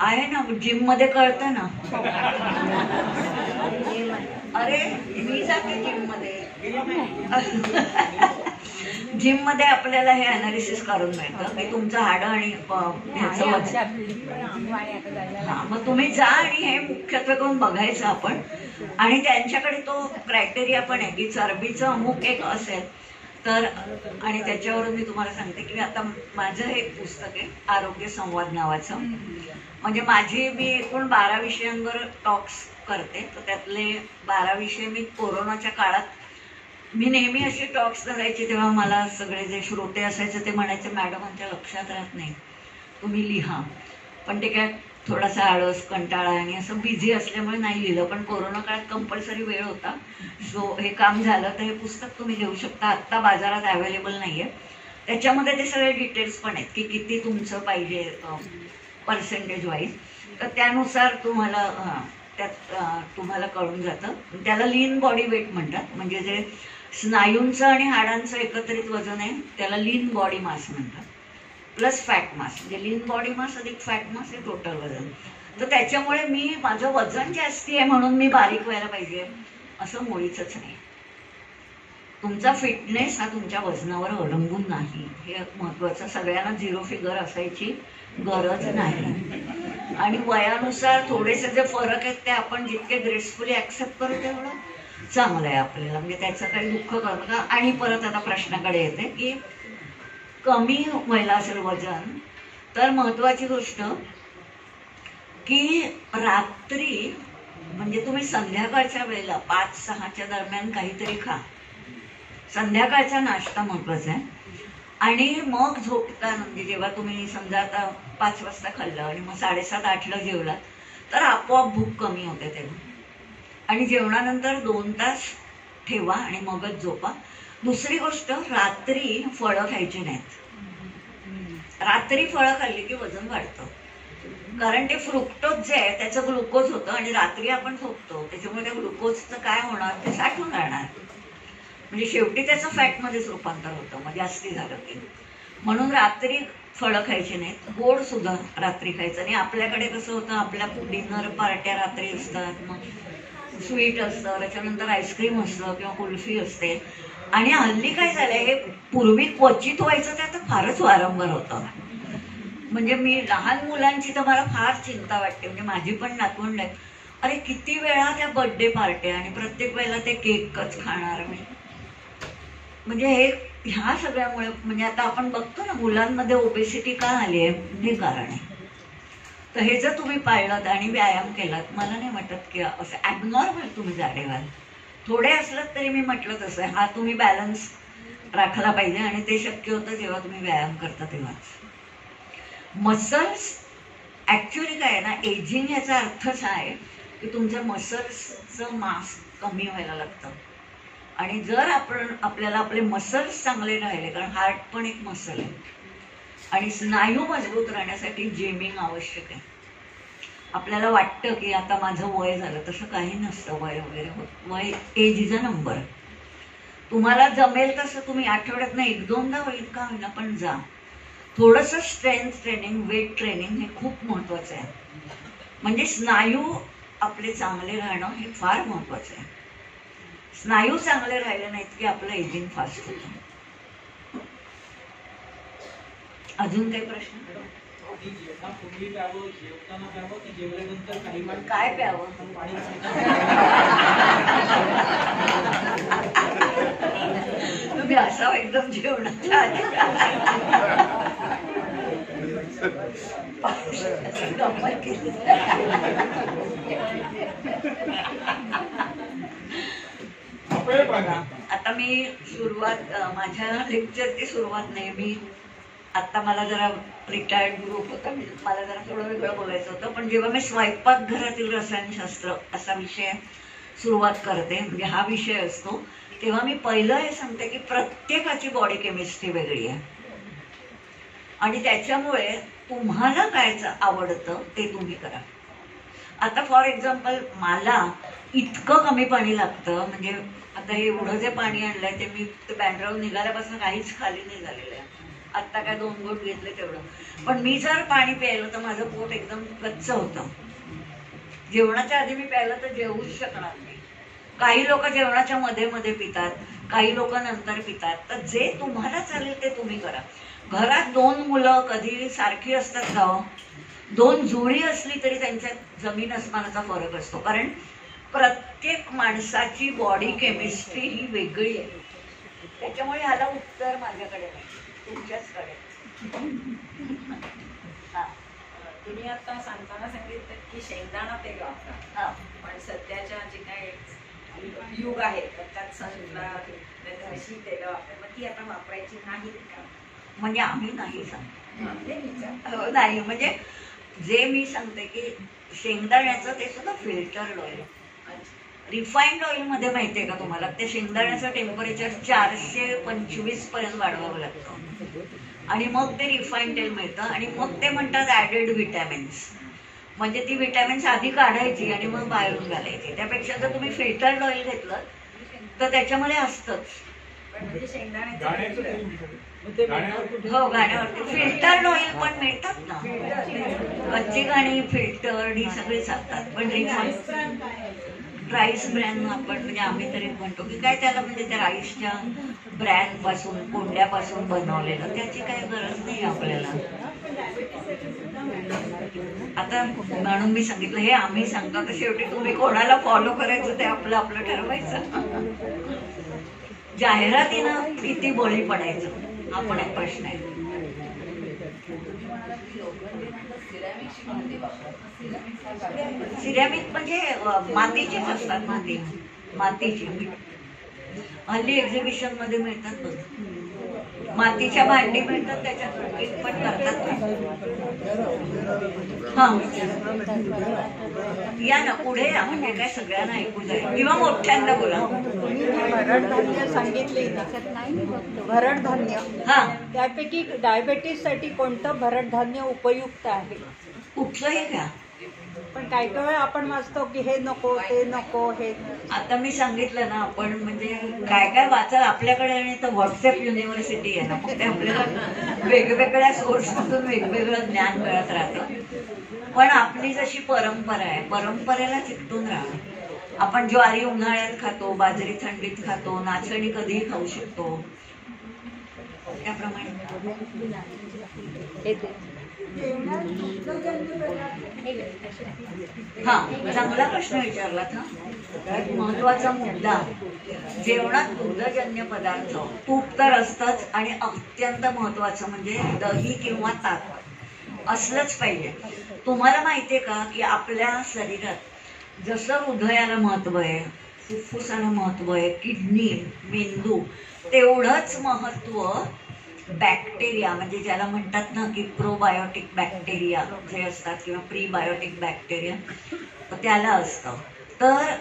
आहे ना, जिम मध्ये कळतं ना. अरे मी जाते जिम मध्ये. जिम मध्ये आपल्याला हे अनालिसिस करून मिळतं की तुमचं हाडं आणि ह्याचं वजन. मग तुम्ही जा आणि हे मुख्यत्वे करून बघायचं आपण. आणि त्यांच्याकडे तो क्रायटेरिया पण आहे की चरबीचं अमुक एक असेल तर. आणि त्याच्यावरून मी तुम्हाला सांगते की आता माझं हे पुस्तक आहे आरोग्य संवाद नावाचं. म्हणजे मी एकूण 12 विषयांवर टॉक्स करते. तर त्यातले 12 विषय मी कोरोनाच्या काळात मी नेहमी असे टॉक्स करायचे तेव्हा मला सगळे जे श्रोते असायचे ते म्हणायचे, मॅडम आमच्या लक्षात राहत नाही, तुम्ही लिहा. पण ते काय थोडासा आळस, कंटाळा आणि असं बिझी असल्यामुळे नाही लिहिलं. पण कोरोना काळात कंपल्सरी वेळ होता, सो हे काम झालं. तर हे पुस्तक तुम्ही घेऊ शकता. आत्ता बाजारात अवेलेबल नाही आहे. त्याच्यामध्ये ते सगळे डिटेल्स पण आहेत की किती तुमचं पाहिजे पर्सेंटेज वाईज. तर त्यानुसार तुम्हाला कळून जातं. त्याला लीन बॉडी वेट म्हणतात. म्हणजे जे स्नायूंचं आणि हाडांचं एकत्रित वजन आहे त्याला लीन बॉडी मास म्हणतात, प्लस फॅट मास. म्हणजे लीन बॉडी मास अधिक फॅट मास हे टोटल वजन. तर त्याच्यामुळे माझं वजन जास्ती आहे म्हणून मी बारीक व्हायला पाहिजे असं मुळीच नाही. तुमचा फिटनेस हा तुमच्या वजनावर अवलंबून नाही, हे महत्वाचं. सगळ्यांना 0 फिगर असायची गरज नाही. आणि वयानुसार थोडेसे जे फरक आहेत ते आपण जितके ग्रेसफुली ऍक्सेप्ट करू तेवढं चांगलं आहे आपल्याला. म्हणजे त्याचं काही दुःख करू नका. आणि परत आता प्रश्नाकडे येते की कमी व्हायला असेल वजन तर महत्वाची गोष्ट की रात्री म्हणजे तुम्ही संध्याकाळच्या वेळेला 5-6च्या दरम्यान काहीतरी खा. संध्याकाळचा नाश्ता महत्वाचा आहे. आणि मग झोपताना म्हणजे जेव्हा तुम्ही समजा आता 5 वाजता खाल्लं आणि मग 7:30-8ला जेवलात तर आपोआप भूक कमी होते तेव्हा. आणि जेवणानंतर 2 तास ठेवा आणि मगच झोपा. दुसरी गोष्ट, रात्री फळं खायची नाहीत. रात्री फळं खाल्ली की वजन वाढतं. कारण ते फ्रुक्टोज जे आहे त्याचं ग्लुकोज होतं आणि रात्री आपण झोपतो त्याच्यामुळे त्या ग्लुकोजचं काय होणार, ते साठून राहणार. म्हणजे शेवटी त्याचं फॅटमध्येच रूपांतर होतं, मग जास्ती झालं की. म्हणून रात्री फळं खायची नाहीत. गोड सुद्धा रात्री खायचं नाही. आपल्याकडे कसं होतं, आपल्या डिनर पार्ट्या रात्री असतात, मग स्वीट असतं, त्याच्यानंतर आईस्क्रीम असतं किंवा कुल्फी असते. आणि हल्ली काय झालंय, हे पूर्वी क्वचित व्हायचं ते आता फारच वारंवार होतं. म्हणजे मी लहान मुलांची तर मला फार चिंता वाटते. म्हणजे माझी पण नातवंड आहे, अरे किती वेळा त्या बर्थडे पार्ट्या आणि प्रत्येक वेळेला ते केकच खाणार मी. म्हणजे हे ह्या सगळ्यामुळे म्हणजे आता आपण बघतो ना मुलांमध्ये ओबेसिटी का आली आहे हे कारण आहे. तर हे जर तुम्ही पाळलात आणि व्यायाम केलात, मला नाही वाटत की असं ॲबनॉर्मल तुम्ही जाडे व्हाल. थोडे असलं तरी मी म्हटलं तसं हा तुम्ही बॅलन्स राखला पाहिजे आणि ते शक्य होतं जेव्हा तुम्ही व्यायाम करता तेव्हाच. मसल्स ॲक्च्युली काय आहे ना, एजिंग याचा अर्थच आहे की तुमच्या मसल्सचं मास कमी व्हायला लागतं. आणि जर आपण आपल्याला आपले मसल्स चांगले राहिले, कारण हार्ट पण एक मसल आहे आणि स्नायू मजबूत राहण्यासाठी जिमिंग आवश्यक आहे. आपल्याला वाटतं की आता माझं वय झालं, तसं काही नसतं. वय वगैरे होत, वय एज इज अ नंबर. तुम्हाला जमेल तसं तुम्ही आठवड्यात नाही 1-2दा होईल का होईना पण जा. थोडंसं स्ट्रेंथ ट्रेनिंग, वेट ट्रेनिंग हे खूप महत्त्वाचं आहे. म्हणजे स्नायू आपले चांगले राहणं हे फार महत्त्वाचं आहे. स्नायू चांगले राहिले नाहीत की आपलं एजिंग फास्ट होतं. अजून काही प्रश्न? काय प्यावं? तुम्ही असावं एकदम जेवणाच्या आधी गंमत केली. आता मी सुरुवात माझ्या लेक्चरची सुरुवात नाही, मी आत्ता मला जरा रिटायर्ड ग्रुप होता, मला जरा थोडं वेगळं बोलायचं होतं. पण जेव्हा मी स्वयंपाकघरातील रसायनशास्त्र असा विषय सुरुवात करते, म्हणजे हा विषय असतो, तेव्हा मी पहिलं हे सांगते की प्रत्येकाची बॉडी केमिस्ट्री वेगळी आहे आणि त्याच्यामुळे तुम्हाला काय आवडतं ते तुम्ही करा. आता फॉर एक्झाम्पल मला इतकं कमी पाणी लागतं, म्हणजे आता हे एवढं जे पाणी आणलंय ते मी बँड्रावरून निघाल्यापासून काहीच खाली नाही झालेलं आहे. आत्ता काय 2 घोट घेतले तेवढं. पण मी जर पाणी प्यायलं तर माझं पोट एकदम गच्च होतं. जेवणाच्या आधी मी प्यायलं तर जेवूच शकणार नाही. काही लोक जेवणाच्या मध्ये मध्ये पितात, काही लोक नंतर पितात. तर जे तुम्हाला चालेल ते तुम्ही करा. घरात 2 मुलं कधी सारखी असतात का? 2 जुळी असली तरी त्यांच्यात जमीन अस्मानाचा फरक असतो. कारण प्रत्येक माणसाची बॉडी केमिस्ट्री ही वेगळी आहे. त्याच्यामुळे ह्याला उत्तर माझ्याकडे नाही, तुमच्याचकडे. तुम्ही आता सांगताना सांगितलं की शेंगदाणा तेल वापरा, पण सध्याच्या जे काही युग आहे त्यात सनफ्लावर अशी तेल वापरा, मग ती आता वापरायची नाही का? म्हणजे आम्ही नाही सांगतो. नाही म्हणजे जे मी सांगते की शेंगदाण्याचं ते सुद्धा फिल्टर्ड ऑइल. रिफाईंड ऑइल मध्ये माहितीये का तुम्हाला, ते शेंगदाण्याचं टेम्परेचर 425 पर्यंत वाढवावं लागतं आणि मग ते रिफाईंड तेल मिळतं. आणि मग ते म्हणतात ऍडेड विटॅमिन्स. म्हणजे ती विटॅमिन्स आधी काढायची आणि मग बाहेरून घालायची. त्यापेक्षा जर तुम्ही फिल्टर्ड ऑइल घेतलं तर त्याच्यामध्ये असतंच. हो, गाण्यावरती फिल्टर्ड ऑइल पण मिळतात ना. कच्ची घाणी, फिल्टर्ड ही सगळी चालतात. पण राईस ब्रँड आपण म्हणजे आम्ही तरी म्हणतो की काय त्याला, म्हणजे त्या राईसच्या ब्रँड पासून, कोंड्यापासून बनवलेलं, त्याची काही गरज नाही आपल्याला. आता म्हणून मी सांगितलं हे आम्ही सांगतो, तर शेवटी तुम्ही कोणाला फॉलो करायचं ते आपलं आपलं ठरवायचं. जाहिरातीनं किती बळी पडायचं हा पण एक प्रश्न आहे. सिरॅमिक म्हणजे मातीचीच असतात. मातीची हल्ली एक्झिबिशन मध्ये मिळतात बघ, मातीच्या भांडी मिळतात, त्याच्यात केक पण करतात. हा या ना पुढे या, म्हणजे काय सगळ्यांना ऐकू जाईल किंवा मोठ्यांना बोला. भरड धान्य सांगितले, भरड धान्य, हा त्यापैकी डायबेटीस साठी कोणतं भरड धान्य उपयुक्त आहे? कुठलंही घ्या. पण काही वेळा आपण वाचतो की हे नको ते नको. हे आता मी सांगितलं ना, आपण म्हणजे काय काय वाचाल आपल्याकडे, आणि तर व्हॉट्सअप युनिव्हर्सिटी आहे ना, मग ते आपल्याला वेगवेगळ्या सोर्समधून वेगवेगळं ज्ञान मिळत राहतं. पण आपली जशी परंपरा आहे, परंपरेला चिकटून राहा. आपण ज्वारी उन्हाळ्यात खातो, बाजरी थंडीत खातो, नाचणी कधीही खाऊ शकतो. त्याप्रमाणे हा चांगला प्रश्न विचारला था. एक महत्वाचा मुद्दा, जेवणात दुग्धजन्य पदार्थ, तूप तर असतंच आणि अत्यंत महत्वाचं म्हणजे दही किंवा ताक असलंच पाहिजे. तुम्हाला माहितीये का की आपल्या शरीरात जसं हृदयाला महत्व आहे, फुफ्फुसाला महत्व आहे, किडनी, मेंदू, तेवढंच महत्व बॅक्टेरिया म्हणजे ज्याला म्हणतात ना की प्रोबायोटिक बॅक्टेरिया जे असतात किंवा प्रीबायोटिक बॅक्टेरिया त्याला असतं. तर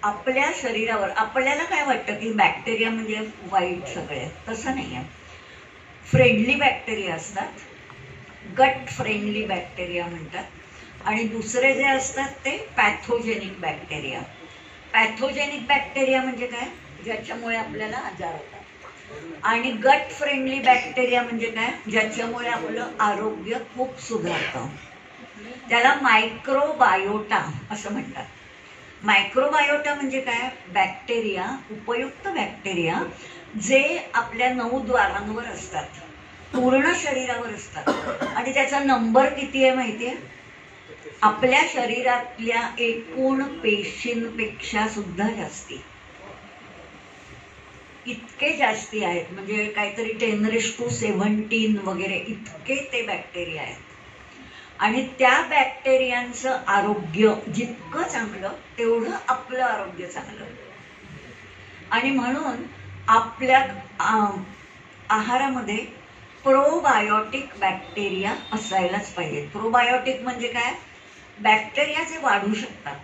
आपल्या शरीरावर आपल्याला काय वाटतं की बॅक्टेरिया म्हणजे वाईट सगळे, तसं नाही आहे. फ्रेंडली बॅक्टेरिया असतात, गट फ्रेंडली बॅक्टेरिया म्हणतात, आणि दुसरे जे असतात ते पॅथोजेनिक बॅक्टेरिया. पॅथोजेनिक बॅक्टेरिया म्हणजे काय, ज्याच्यामुळे आपल्याला आजार होतात. आणि गट फ्रेंडली बॅक्टेरिया म्हणजे काय, ज्याच्यामुळे आपलं आरोग्य खूप सुधारतं. त्याला मायक्रोबायोटा असं म्हणतात. मायक्रोबायोटा म्हणजे काय, बॅक्टेरिया, उपयुक्त बॅक्टेरिया जे आपल्या 9 द्वारांवर असतात, पूर्ण शरीरावर असतात. आणि त्याचा नंबर किती आहे माहिती आहे, आपल्या शरीरातल्या एकूण पेशींपेक्षा सुद्धा जास्ती, इतके जास्ती आहेत. म्हणजे काहीतरी 10⁻17 वगैरे इतके ते बॅक्टेरिया आहेत. आणि त्या बॅक्टेरियांचं आरोग्य जितकं चांगलं तेवढं आपलं आरोग्य चांगलं. आणि म्हणून आपल्या आहारामध्ये प्रोबायोटिक बॅक्टेरिया असायलाच पाहिजे. प्रोबायोटिक म्हणजे काय, बॅक्टेरिया जे वाढू शकतात.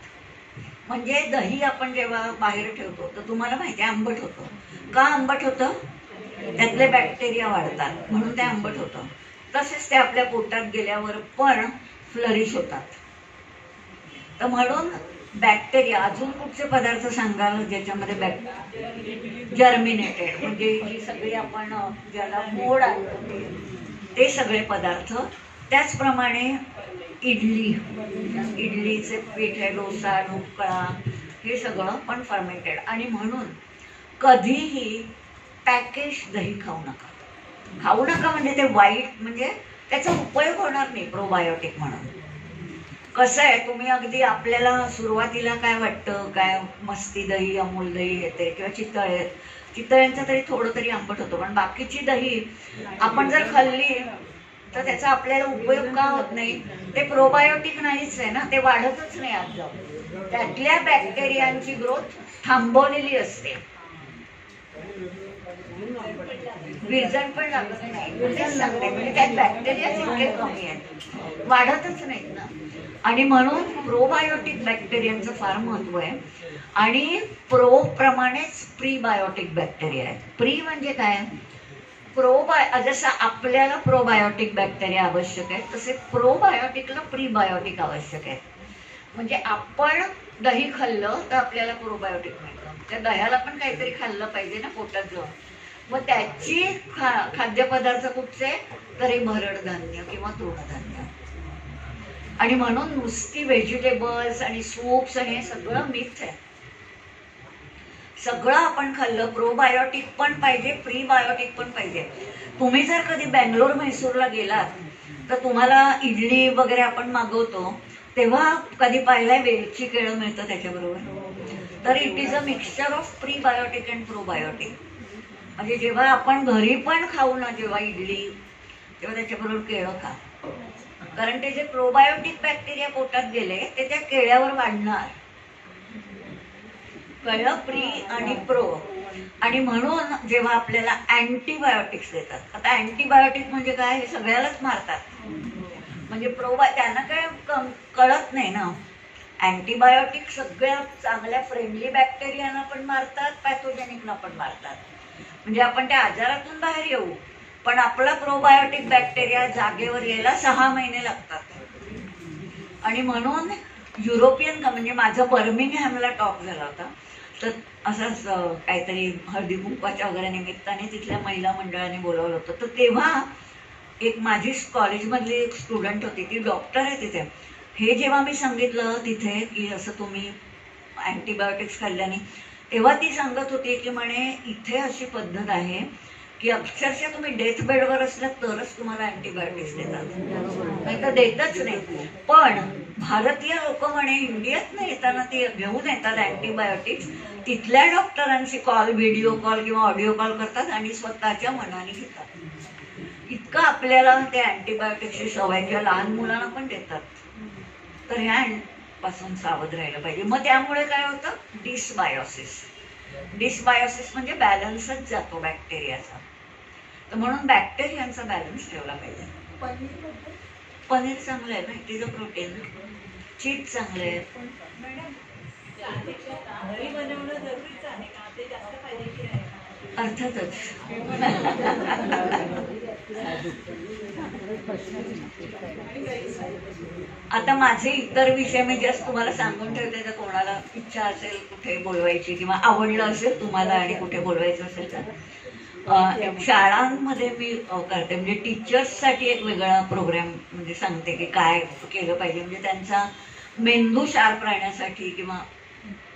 म्हणजे दही आपण जेव्हा बाहेर ठेवतो तर तुम्हाला माहिती आहे आंबट होतं. का आंबट होतं, त्यातले बॅक्टेरिया वाढतात म्हणून ते आंबट होतं. तसेच ते आपल्या पोटात गेल्यावर पण फ्लरिश होतात. तर म्हणून बॅक्टेरिया, अजून कुठचे पदार्थ सांगाल ज्याच्यामध्ये जर्मिनेटेड म्हणजे जी सगळी आपण ज्याला मोड आणतो ते सगळे पदार्थ. त्याचप्रमाणे इडलीचे पीठ आहे, डोसा, ढोकळा, हे सगळं पण फर्मेंटेड. आणि म्हणून कधीही पॅकेज दही खाऊ नका. खाऊ नका म्हणजे ते वाईट, म्हणजे त्याचा उपयोग होणार नाही प्रोबायोटिक म्हणून. कसं आहे, तुम्ही अगदी आपल्याला सुरुवातीला काय वाटतं, काय मस्ती दही, अमूल दही येते किंवा चितळ्यांचं तरी थोडं तरी आंबट होतं, पण बाकीची दही आपण जर खाल्ली तर त्याचा आपल्याला उपयोग का होत नाही, ते प्रोबायोटिक नाहीच आहे ना, ते वाढतच नाही आत जाऊन. त्यातल्या बॅक्टेरियांची ग्रोथ थांबवलेली असते. विरजण पण लागत नाही म्हणजे त्यात बॅक्टेरिया इतके कमी आहेत, वाढतच नाहीत ना. आणि म्हणून प्रोबायोटिक बॅक्टेरियांचं फार महत्व आहे. आणि प्रो प्रमाणेच प्रीबायोटिक बॅक्टेरिया आहेत. प्री म्हणजे काय, जसं आपल्याला प्रोबायोटिक बॅक्टेरिया आवश्यक आहे तसे प्रोबायोटिकला प्रीबायोटिक आवश्यक आहे. म्हणजे आपण दही खाल्लं तर आपल्याला प्रोबायोटिक मिळतं, त्या दह्याला पण काहीतरी खाल्लं पाहिजे ना पोटात जाऊन. मग त्याची खाद्यपदार्थ कुठचे, तरी भरड धान्य किंवा तृणधान्य. आणि म्हणून नुसती व्हेजिटेबल्स आणि सूप्स आणि हे सगळं मिथ आहे. सगळं आपण खाल्लं, प्रोबायोटिक पण पाहिजे, प्रीबायोटिक पण पाहिजे. तुम्ही जर कधी बेंगलोर म्हैसूरला गेलात तर तुम्हाला इडली वगैरे आपण मागवतो तेव्हा कधी पाहिलंय वेलची केळं मिळतं त्याच्याबरोबर. तर it is a mixture of prebiotic and probiotic. म्हणजे जेव्हा आपण घरी पण खाऊ ना जेव्हा इडली, तेव्हा त्याच्याबरोबर केळं खा, कारण ते जे प्रोबायोटिक बॅक्टेरिया पोटात गेले ते त्या केळ्यावर वाढणार. कळलं, प्री आणि प्रो. आणि म्हणून जेव्हा आपल्याला अँटीबायोटिक्स देतात, आता अँटीबायोटिक म्हणजे काय, हे सगळ्यालाच मारतात. म्हणजे त्यांना काय कळत नाही ना. अँटीबायोटिक सगळ्या चांगल्या फ्रेंडली बॅक्टेरियाना पण मारतात, पॅथोजेनिकना पण मारतात. म्हणजे आपण त्या आजारातून बाहेर येऊ, पण आपला प्रोबायोटिक बॅक्टेरिया जागेवर यायला 6 महिने लागतात. आणि म्हणून युरोपियन म्हणजे माझं बर्मिंगहॅमला टॉक झाला होता, तर असंच काहीतरी हळदी कुंकवाच्या वगैरे निमित्ताने तिथल्या महिला मंडळाने बोलावलं होतं. तर तेव्हा एक माझी कॉलेजमधली एक स्टुडंट होती, ती डॉक्टर आहे तिथे. हे जेव्हा मी सांगितलं तिथे की असं तुम्ही अँटीबायोटिक्स खाल्ल्याने, तेव्हा ती सांगत होती की म्हणे इथे अशी पद्धत आहे की अक्षरशः तुम्ही डेथ बेडवर असलात तरच तुम्हाला अँटीबायोटिक्स देतात, नाही तर देतच नाही. पण भारतीय लोक म्हणे इंडियात नाही येताना ते घेऊन येतात अँटीबायोटिक्स, तिथल्या डॉक्टरांची कॉल, व्हिडिओ कॉल किंवा ऑडिओ कॉल करतात आणि स्वतःच्या मनाने घेतात. इतकं आपल्याला ते अँटीबायोटिक्सची सवय किंवा लहान मुलांना पण देतात. तर ह्या पासून सावध राहायला पाहिजे. मग त्यामुळे काय होतं, डिसबायोसिस. डिसबायोसिस म्हणजे बॅलन्सच जातो बॅक्टेरियाचा. तर म्हणून बॅक्टेरियांचा बॅलन्स ठेवला पाहिजे. पनीर चांगलं आहे ना, तिचं प्रोटीन. चीज चांगलं आहे. अर्थातच. आता माझे इतर विषय मी जस्ट तुम्हाला सांगून ठेवते, तर कोणाला इच्छा असेल कुठे बोलवायची किंवा आवडलं असेल तुम्हाला आणि कुठे बोलवायचं असेल तर शाळांमध्ये मी करते. म्हणजे टीचर्ससाठी एक वेगळा प्रोग्राम म्हणजे सांगते की काय केलं पाहिजे, म्हणजे त्यांचा मेंदू शार्प राहण्यासाठी किंवा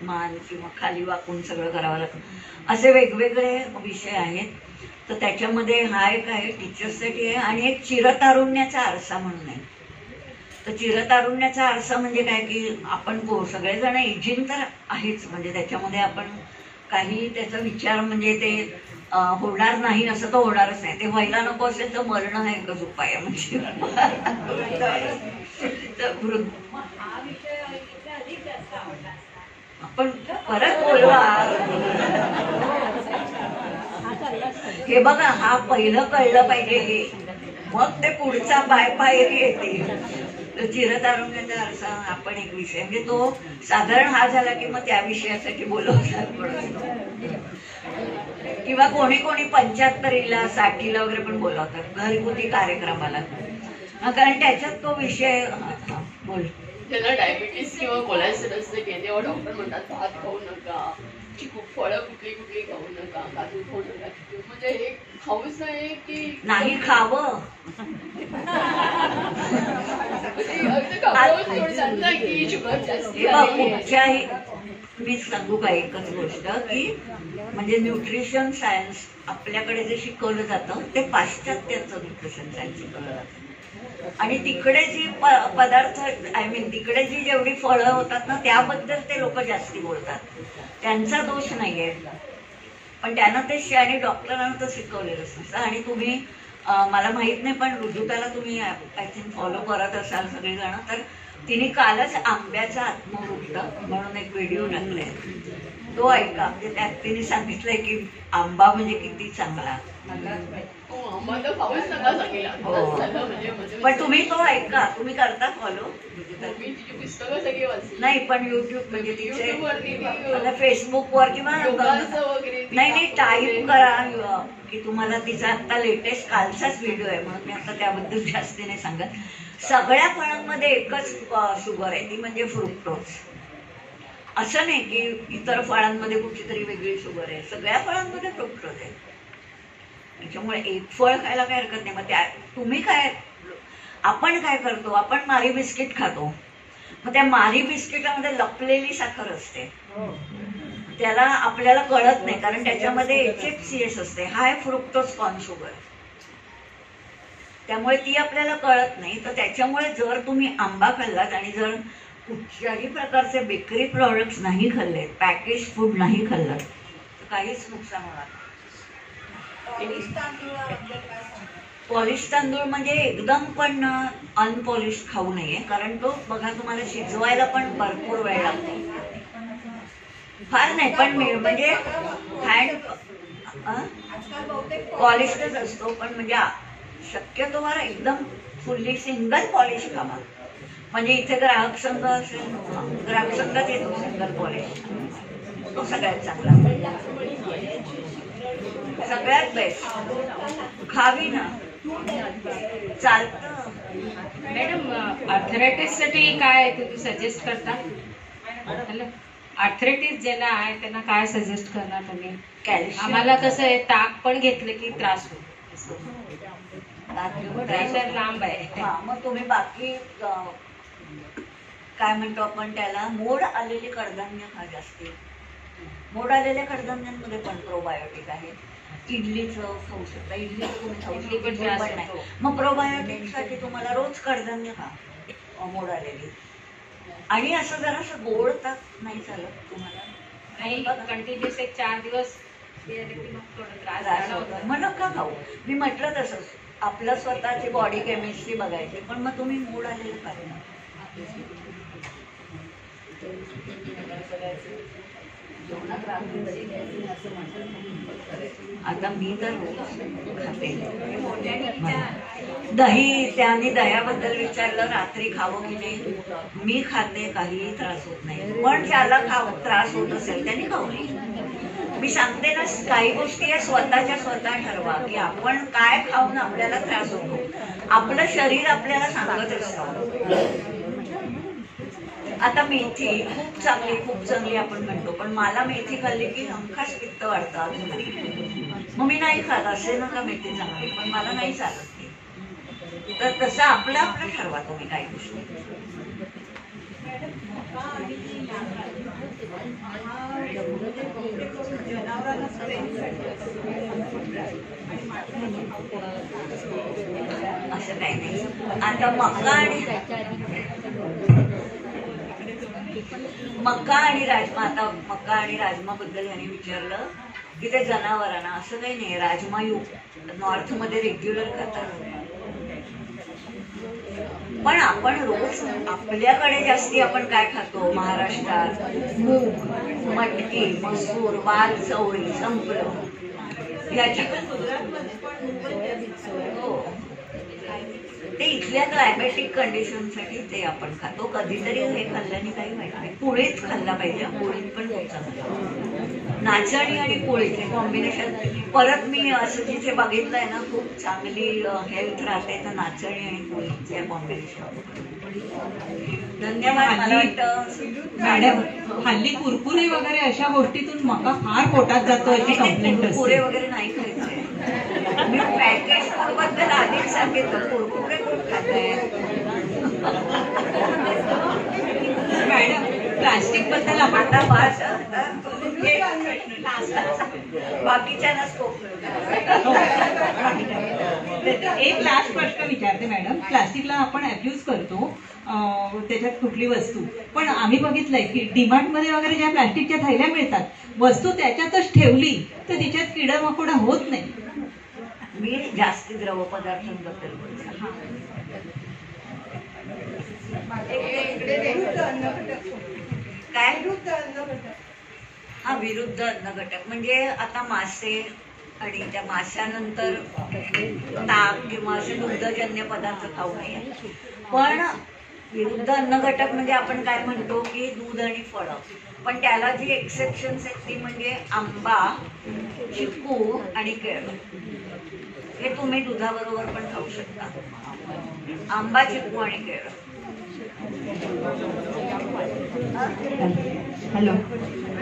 मान किंवा खाली वाकून सगळं करावं लागतं, असे वेगवेगळे विषय आहेत. तर त्याच्यामध्ये हा एक आहे टीचर्ससाठी आहे, आणि एक चिरतारुण्याचा आरसा म्हणून आहे. तर चिरतारुण्याचा आरसा म्हणजे काय की आपण सगळेजण एजिंग तर आहेच, म्हणजे त्याच्यामध्ये आपण काही त्याचा विचार म्हणजे ते होणार नाही असं तर होणारच नाही. ते व्हायला नको असेल तर मरण हा एकच उपाय आहे. म्हणजे आपण परत बोलवा. हे बघा, हा पहिलं कळलं पाहिजे हे, मग ते पुढचा पायरी येते. चिरतारुण्याचा आरसा आपण एक विषय, म्हणजे तो साधारण हा झाला की मग त्या विषयासाठी बोलवतात. किंवा कोणी कोणी 75ला 60ला वगैरे पण बोलवतात घरगुती कार्यक्रमाला, कारण त्याच्यात तो विषय. बोल. ज्यांना डायबिटीस किंवा कोलेस्ट्रॉल असते तेव्हा डॉक्टर म्हणतात भात खाऊ नका, खूप फळं कुठली कुठली खाऊ नका, काजू खाऊ नका. म्हणजे हे खाऊच नाही की नाही खावं. कुठच्याही मी सांगू का एकच गोष्ट की म्हणजे न्यूट्रिशन सायन्स आपल्याकडे जे शिकवलं जातं ते पाश्चात्यांचं न्यूट्रिशन सायन्स शिकवलं जातं. आणि तिकडे जी पदार्थ तिकडे जी जेवढी फळं होतात ना त्याबद्दल ते लोक जास्ती बोलतात. त्यांचा दोष नाहीये, पण त्यांना ते आणि डॉक्टरांना तर शिकवलेलंच नसतं. आणि तुम्ही मला माहित नाही पण ऋजुताला तुम्ही आय थिंक फॉलो करत असाल सगळेजण, तर तिने कालच आंब्याचा आत्मवृत्त म्हणून एक व्हिडिओ टाकलाय, तो ऐका. म्हणजे त्यात तिने सांगितलंय की आंबा म्हणजे किती चांगला. पण तुम्ही तो ऐका, तुम्ही करता फॉलो? नाही, पण युट्यूब म्हणजे तिचे फेसबुकवर किंवा नाही टाईप करा की तुम्हाला तिचा आता लेटेस्ट कालचाच व्हिडिओ आहे, म्हणून मी आता त्याबद्दल जास्ती नाही सांगत. सगळ्या फळांमध्ये एकच शुगर आहे, ती म्हणजे फ्रुक्टोज. असं नाही की इतर फळांमध्ये कुठली तरी वेगळी शुगर आहे, सगळ्या फळांमध्ये फ्रुक्टोज आहे. त्याच्यामुळे एक फळ खायला काय हरकत नाही. मग त्या तुम्ही काय, आपण काय करतो, आपण मारी बिस्किट खातो, मग त्या मारी बिस्किटामध्ये लपलेली साखर असते, त्याला आपल्याला कळत नाही कारण त्याच्यामध्ये HFCS असते, हाय फ्रुक्टोज कॉर्न शुगर. त्यामुळे ती आपल्याला कळत नाही. तर त्याच्यामुळे जर तुम्ही आंबा खाल्लात आणि जर कुठच्याही प्रकारचे बेकरी प्रॉडक्ट्स नाही खाल्ले, पॅकेज फूड नाही खाल्लं, तर काहीच नुकसान होणार. पॉलिश तांदूळ म्हणजे एकदम पण अनपॉलिश खाऊ नये, कारण तो बघा तुम्हाला शिजवायला पण भरपूर वेळ लागतो. फार नाही पण म्हणजे हँड पॉलिशच असतो, पण म्हणजे शक्यतो मला एकदम फुल्ली सिंगल पॉलिश खावा. म्हणजे इथे ग्राहक संघ असेल, ग्राहक संघात येतो सिंगल पॉलिश, तो सगळ्यात चांगला, सगळ्यात बेस्ट. खावी ना, चालतं. मॅडम, आर्थरायटिस साठी काय तुम्ही सजेस्ट करता? आर्थरायटिस ज्याला आहे त्यांना काय सजेस्ट करणार तुम्ही? आम्हाला कसं आहे, ताक पण घेतलं की त्रास होतो, प्रेशर लांब आहे. मग तुम्ही बाकी काय म्हणतो आपण त्याला, मोड आलेली कडधान्य खा जास्ती. मोड आलेल्या कडधान्यांमध्ये पण प्रोबायोटिक आहे. इडलीचं खाऊ शकता, इडलीचं तुम्ही खाऊ इडली पण शकता, त्रास पण नाही. होतो. मग प्रोबायोटिकसाठी तुम्हाला रोज कडधान्य खा, मोड आलेली. आणि असं जरासं गोड ताक नाही चालत तुम्हाला, नाही कंटिन्युअस एक 4 दिवस केलं की मग थोडं त्रास त्रास झाला होतो. होता. मग नका खाऊ. मी म्हटलं तसंच आपलं स्वतःची बॉडी केमिस्ट्री बघायची, पण मग तुम्ही मूड आलेलं खात नाही. आता मी तर खाते दही. त्यांनी दह्याबद्दल विचारलं रात्री खावं की नाही. मी खाते, काहीही त्रास होत नाही. पण ज्याला त्रास होत असेल त्यांनी खाऊ नये. मी सांगते ना, काही गोष्टी या स्वतः ठरवा की आपण काय खाऊन आपल्याला त्रास होतो. आपलं शरीर आपल्याला सांगत असतं. आता मेथी खूप चांगली आपण म्हणतो, पण मला मेथी खाल्ली की हमखास पित्त वाढतं अजून. मग मी नाही खात. असे नका मेथी चांगली, पण मला नाही चालत ती. तर तसं आपलं ठरवा तुम्ही काही गोष्टी. असं काही नाही. आता मका आणि राजमा. आता मका आणि राजमा बद्दल यांनी विचारलं की ते जनावरांना, असं काही नाही. राजमा नॉर्थ मध्ये रेग्युलर खातात, पण आपण रोज आपल्याकडे जास्ती आपण काय खातो महाराष्ट्रात, मूग, मटकी, मसूर, वाल, चवळी, संपलं. हो, ते इथल्या क्लायमॅटिक कंडिशनसाठी ते आपण खातो. कधीतरी हे खाल्ल्याने काही वाईट नाही. पोळीच खाल्ला पाहिजे. पोळीत पण खूप चांगलं. नाचणी आणि पोळीचे कॉम्बिनेशन. परत मी असं जिथे बघितलंय ना, खूप चांगली हेल्थ राहते तर नाचणी आणि पोळीचे कॉम्बिनेशन. धन्यवाद. मला वाटतं मॅडम, हल्ली कुरकुरे वगैरे अशा गोष्टीतून मका फार पोटात जातो अशी कंप्लेंट कुरकुरे असते. वगैरे नाही खायचे. मी पॅकेज फूड बद्दल आधीच सांगितलं. कुरकुरे कोण खाते. मॅडम, प्लास्टिक बद्दल आपण आता बास बाकीच्या एक लास्ट प्रश्न विचारते मॅडम. प्लास्टिकला आपण अब्यूज करतो, त्याच्यात कुठली वस्तू, पण आम्ही बघितलंय की डिमार्ट मध्ये वगैरे ज्या प्लास्टिकच्या थैल्या मिळतात, वस्तू त्याच्यातच ठेवली तर तिच्यात किडा मकोडा होत नाही. मी जास्ती द्रव पदार्थांबद्दल बोलते. काय हा विरुद्ध अन्न घटक म्हणजे आता मासे आणि त्या माशानंतर ताक किंवा असे दुग्धजन्य पदार्थ खाऊ नये. पण विरुद्ध अन्न घटक म्हणजे आपण काय म्हणतो की दूध आणि फळं. पण त्याला जी एक्सेप्शन्स आहेत ती म्हणजे आंबा, चिकू आणि केळ. हे तुम्ही दुधाबरोबर पण खाऊ शकता. आंबा, चिकू आणि केळ. हॅलो,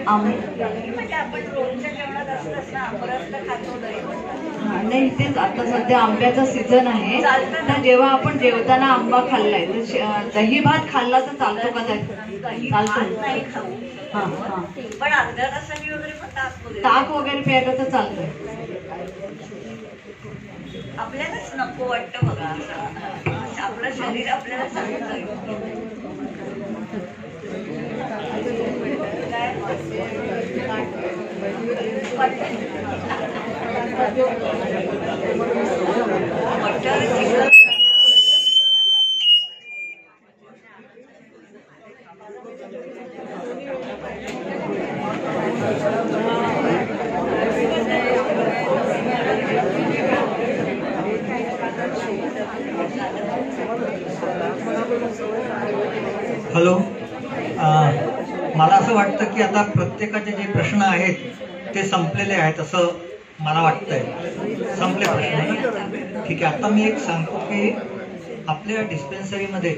म्हणजे आपण रोजच्या जेवणात असतच ना, आंबरस तर खातो. नाही, तेच आता सध्या आंब्याचा सीझन आहे, तर जेव्हा आपण जेवताना आंबा खाल्लाय तर दही भात खाल्ला तर चालतो का? चालतो नाही खाऊ. पण अर्ध्या तासाने वगैरे पण ताक वगैरे प्यायला तर चालतंय. आपल्यालाच नको वाटतं बघा. असं आपलं शरीर आपल्याला सांगतं. हॅलो, मला असं वाटतं की आता प्रत्येकाचे जे प्रश्न आहेत ते संपलेले आहेत असं मला वाटतंय. संपले प्रश्न. ठीक आहे. आता मी एक सांगतो की आपल्या डिस्पेन्सरीमध्ये